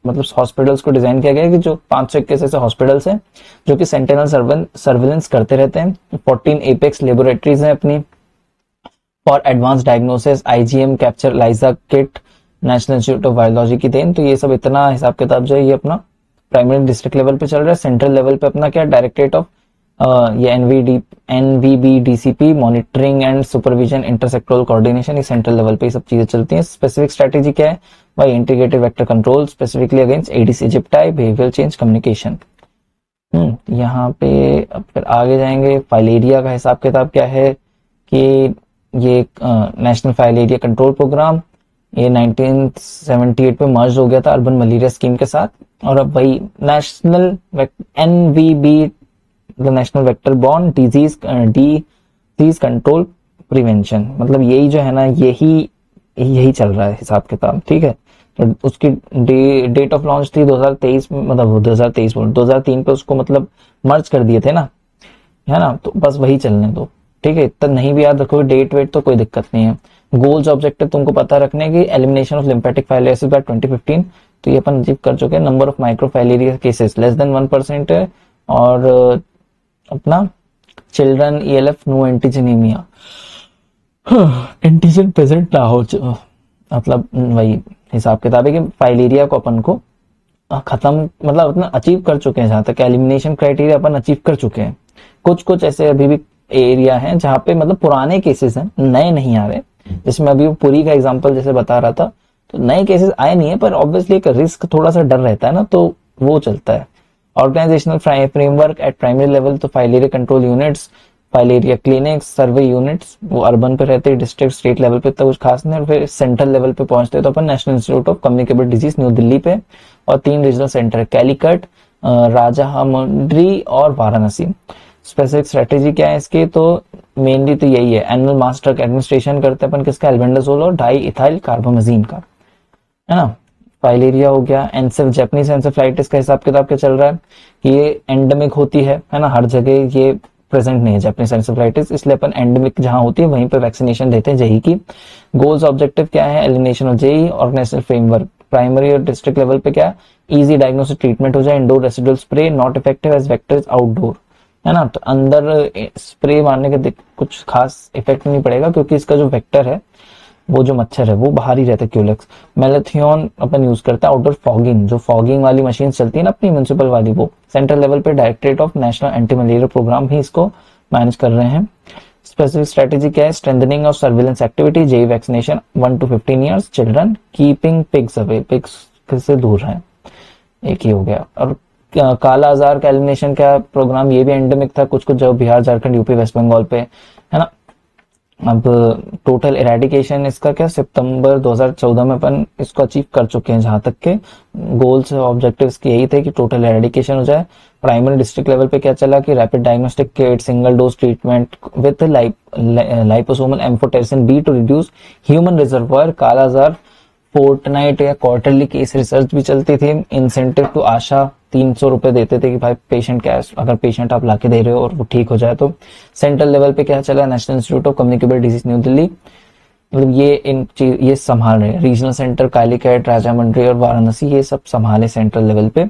मतलब हॉस्पिटल्स को डिजाइन किया गया है कि जो 521 ऐसे हॉस्पिटल्स हैं जो कि सेंटिनल सर्वेलेंस करते रहते हैं। 14 एपेक्स लेबोरेटरीज हैं अपनी for advance diagnosis, IgM capture, ELISA kit, national institute of biology की देन। तो ये सब इतना हिसाब किताब जो है ये अपना प्राइमरी डिस्ट्रिक्ट लेवल पे चल रहा है। सेंट्रल लेवल पे अपना क्या, डायरेक्टरेट ऑफ ये NVBDCP, monitoring and supervision, intersectoral coordination, ये सेंट्रल लेवल पे ये सब चीजें चलती हैं। स्पेसिफिक स्ट्रेटेजी क्या है भाई, integrated vector control specifically against Aedes aegypti, behavioural change, communication. यहाँ पे अब फिर आगे जाएंगे, फाइलेरिया का हिसाब किताब क्या है कि ये नेशनल फाइलेरिया कंट्रोल प्रोग्राम ये 1978 पे मर्ज हो गया था अर्बन मलेरिया स्कीम के साथ, और अब वही national NVB, national vector borne disease control prevention, मतलब यही जो है ना यही चल रहा है हिसाब किताब। ठीक है, तो उसकी डेट ऑफ लॉन्च थी 2023 में, मतलब 2003 पे उसको मतलब मर्ज कर दिए थे ना, है ना, तो बस वही चलने दो। ठीक है, इतना नहीं भी याद रखोगे डेट वेट तो कोई दिक्कत नहीं है। गोल्स ऑब्जेक्टिव तुमको पता रखने की, elimination of lymphatic filariasis by 2015, तो ये अपन अचीव कर चुके हैं। Number of microfilaria cases less than 1% है, और अपना children ELF no antigenaemia, antigen present ना हो, मतलब वही हिसाब किताब है कि फाइलेरिया को अपन को खत्म, मतलब अपना अचीव कर चुके हैं, जहां तक एलिमिनेशन क्राइटेरिया अपन अचीव कर चुके हैं। कुछ ऐसे अभी भी एरिया हैं जहाँ पे मतलब पुराने केसेस हैं, नए नहीं आ रहे। जिसमें अभी वो पुरी का एग्जांपल जैसे बता रहा था, तो नए केसेस आए नहीं है, पर ऑब्वियसली एक रिस्क थोड़ा सा डर रहता है ना, तो वो चलता है। Organisational framework at primary level, तो filaria control units, filaria clinics, survey units, वो अर्बन पे रहते हैं, डिस्ट्रिक्ट स्टेट लेवल पे तो कुछ खास नहीं, और फिर सेंट्रल लेवल पे पहुंचते हैं तो अपन national institute of communicable disease New Delhi पे, और 3 रीजनल सेंटर कैलीकट, राजामंड्री और वाराणसी। स्पेसिफिक स्ट्रेटेजी क्या है इसकी, तो मेनली तो यही है, एनुअल मास ड्रग एडमिनिस्ट्रेशन करते हैं अपन किसका, एल्बेंडाजोल और डाई इथाइल कार्बामेजिन का, है ना। फाइलेरिया हो गया, एंसेफ जापानीज एंसेफ्लाइटिस का हिसाब किताब क्या चल रहा है कि ये एंडेमिक होती है ना, हर जगह ये प्रेजेंट नहीं है जापानीज एंसेफ्लाइटिस, इसलिए अपन एंडेमिक जहां होती है वहीं पे वैक्सीनेशन देते हैं जेई की। गोल्स ऑब्जेक्टिव क्या है, elimination of JE, organisational framework primary और डिस्ट्रिक्ट लेवल पे क्या, इजी डायग्नोस्टिक ट्रीटमेंट हो जाए, indoor residual spray not effective as vector outdoor, है ना। तो अंदर स्प्रे मारने के कुछ खास इफेक्ट नहीं पड़ेगा, क्योंकि इसका जो वेक्टर है, वो जो मच्छर है वो बाहर ही रहता है, क्यूलेक्स। मेलेथियोन अपन यूज करता है आउटडोर फॉगिंग, जो फॉगिंग वाली मशीन चलती है ना अपनी म्यूनिसिपल वाली, वो सेंट्रल लेवल पे directorate of national anti malaria programme ही इसको मैनेज कर रहे हैं। स्पेसिफिक स्ट्रेटेजी क्या है, strengthening of surveillance activity, JE vaccination 1 to 15 years children, keeping pigs away, pigs से दूर रहें, एक ही हो गया। और काला आजार का एलिमिनेशन का प्रोग्राम, ये भी एंडेमिक था कुछ कुछ जब बिहार झारखंड यूपी वेस्ट बंगाल पे, है ना। अब टोटल इरेडिकेशन इसका क्या, सितंबर 2014 में अपन इसको अचीव कर चुके हैं, जहां तक के गोल्स ऑब्जेक्टिव्स की यही थे कि टोटल इरेडिकेशन हो जाए। प्राइमरी डिस्ट्रिक्ट लेवल पे क्या चला कि rapid diagnostic kit, single dose treatment with liposomal amphotericin B to reduce human reservoir, kala-azar, fortnight या क्वार्टरली केस रिसर्च भी चलती थी। इंसेंटिव टू आशा 300 रुपए देते थे कि भाई पेशेंट क्या है, अगर पेशेंट आप लाके दे रहे हो और वो ठीक हो जाए तो। सेंट्रल लेवल पे क्या चला, national institute of communicable disease New Delhi, मतलब ये संभाल रहे। रीजनल सेंटर कालीकट, राजामंड्री और वाराणसी, ये सब संभाले सेंट्रल लेवल पे।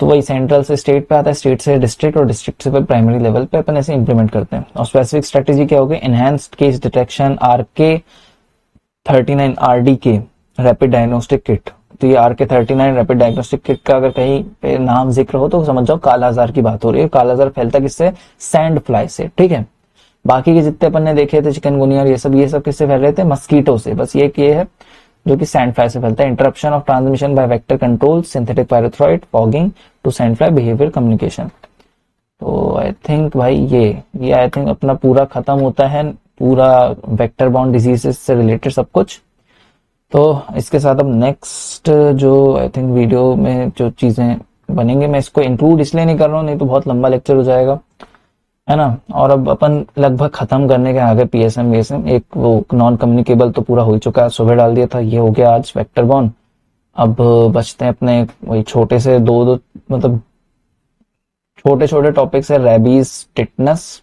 तो वही सेंट्रल से स्टेट पे आता है, स्टेट से डिस्ट्रिक्ट, और डिस्ट्रिक्ट से प्राइमरी लेवल पे अपन ऐसे इंप्लीमेंट करते हैं। और स्पेसिफिक स्ट्रेटेजी क्या होगी, enhanced case detection, RK 39 RDK rapid diagnostic kit. तो ये RK 39 रैपिड डायग्नोस्टिक किट का अगर कहीं पे नाम जिक्र हो तो समझ जाओ काला आजार की बात हो रही है। काला आजार फैलता किससे, सैंड फ्लाई से, ठीक है। बाकी के जितने अपन ने देखे थे चिकनगुनिया और ये सब किससे फैल रहे थे, मस्कीटो से। बस ये है जो कि सैंड फ्लाई से फैलता है। Interruption of transmission by vector control, synthetic pyrethroid, fogging to sand fly behaviour communication. तो आई थिंक भाई ये आई थिंक अपना पूरा खत्म होता है, पूरा वेक्टर बाउंड डिजीजेस से रिलेटेड सब कुछ। तो इसके साथ अब नेक्स्ट जो आई थिंक वीडियो में जो चीजें बनेंगे, मैं इसको इंक्लूड इसलिए नहीं कर रहा हूँ, नहीं तो बहुत लंबा लेक्चर हो जाएगा, है ना। और अब अपन लगभग खत्म करने के आगे PSM एक वो नॉन कम्युनिकेबल तो पूरा हो ही चुका है, सुबह डाल दिया था, ये हो गया आज वेक्टर बॉर्न। अब बचते हैं अपने वही छोटे से दो मतलब छोटे छोटे टॉपिक्स है, रेबीज, टिटनस,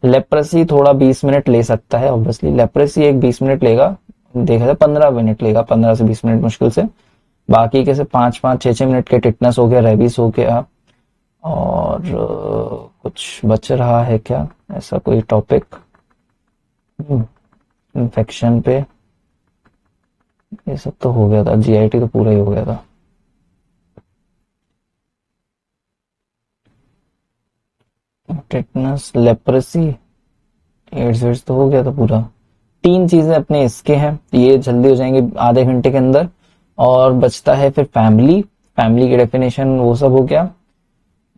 लेप्रेसी थोड़ा 20 मिनट ले सकता है, ऑब्वियसली लेप्रेसी एक 20 मिनट लेगा, देखा जाए 15 मिनट लेगा, 15 से 20 मिनट मुश्किल से। बाकी कैसे 5-5, 6-6 मिनट के टिटनस हो गया, रेबीज हो गया, और कुछ बच रहा है क्या ऐसा कोई टॉपिक, इन्फेक्शन पे ये सब तो हो गया था, GIT तो पूरा ही हो गया था। टिटनस, लेप्रेसी, एड्स तो हो गया था पूरा। 3 चीजें अपने इसके हैं, ये जल्दी हो जाएंगे आधे घंटे के अंदर। और बचता है फिर फैमिली की डेफिनेशन, वो सब हो गया,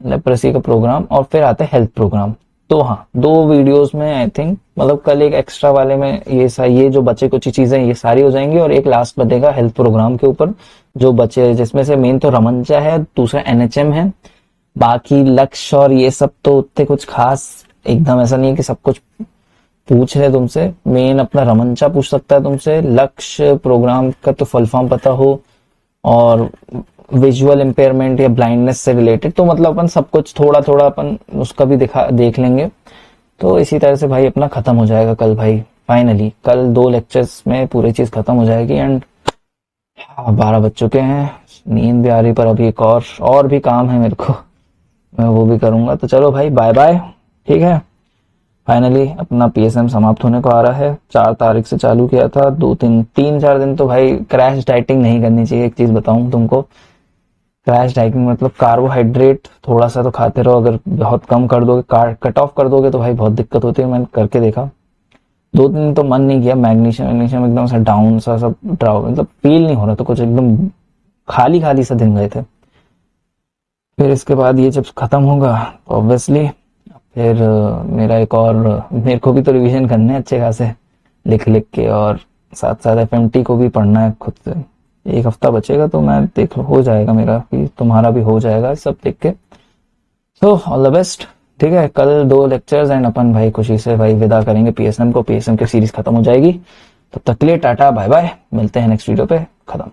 लेप्रेसी का प्रोग्राम, और फिर आता है हेल्थ प्रोग्राम। तो हाँ, 2 वीडियोस में आई थिंक, मतलब कल एक एक्स्ट्रा वाले में ये जो बचे कुछ चीजें ये सारी हो जाएंगी, और एक लास्ट बचेगा हेल्थ प्रोग्राम के ऊपर जो बचे, जिसमें से मेन तो रमंचा है, दूसरा NHM है। बाकी लक्ष्य और ये सब तो उतने कुछ खास एकदम ऐसा नहीं है कि सब कुछ पूछ रहे तुमसे। मेन अपना रमंचा पूछ सकता है तुमसे, लक्ष्य प्रोग्राम का तो फुल फॉर्म पता हो, और विजुअल इम्पेयरमेंट या ब्लाइंडनेस से रिलेटेड, तो मतलब अपन सब कुछ थोड़ा थोड़ा अपन उसका भी देख लेंगे। तो इसी तरह से भाई अपना खत्म हो जाएगा कल भाई, फाइनली कल 2 लेक्चर्स में पूरी चीज खत्म हो जाएगी। एंड 12 बज चुके हैं, नींद भी आ रही, पर अभी एक और भी काम है मेरे को, मैं वो भी करूंगा। तो चलो भाई, बाय बाय, ठीक है। फाइनली अपना PSM समाप्त होने को आ रहा है। 4 तारीख से चालू किया था, 2-3-4 दिन तो भाई क्रैश डाइटिंग नहीं करनी चाहिए। एक चीज बताऊं तुमको, क्रैश डाइटिंग मतलब कार्बोहाइड्रेट थोड़ा सा तो खाते रहो, अगर बहुत कम कर दोगे, कट ऑफ कर दोगे तो भाई बहुत दिक्कत होती है। मैंने करके देखा, 2 दिन तो मन नहीं किया, मैग्नीशियम मैग्नीशियम एकदम सा डाउन सा सब ड्राउ, मतलब फील नहीं हो रहा था कुछ, एकदम खाली खाली सा दिन गए थे। फिर इसके बाद ये जब खत्म होगा तो ऑब्वियसली फिर मेरा एक और, मेरे को भी तो रिवीजन करने हैं अच्छे खासे लिख लिख के, और साथ साथ एफएमटी को भी पढ़ना है खुद से। 1 हफ्ता बचेगा तो मैं देख हो जाएगा मेरा भी, तुम्हारा भी हो जाएगा सब देख के। So all the best. ठीक है, कल 2 लेक्चर्स एंड अपन भाई खुशी से भाई विदा करेंगे पीएसएम को, पीएसएम की सीरीज खत्म हो जाएगी। तब तक के लिए टाटा बाय बाय, मिलते हैं नेक्स्ट वीडियो पे। खत्म।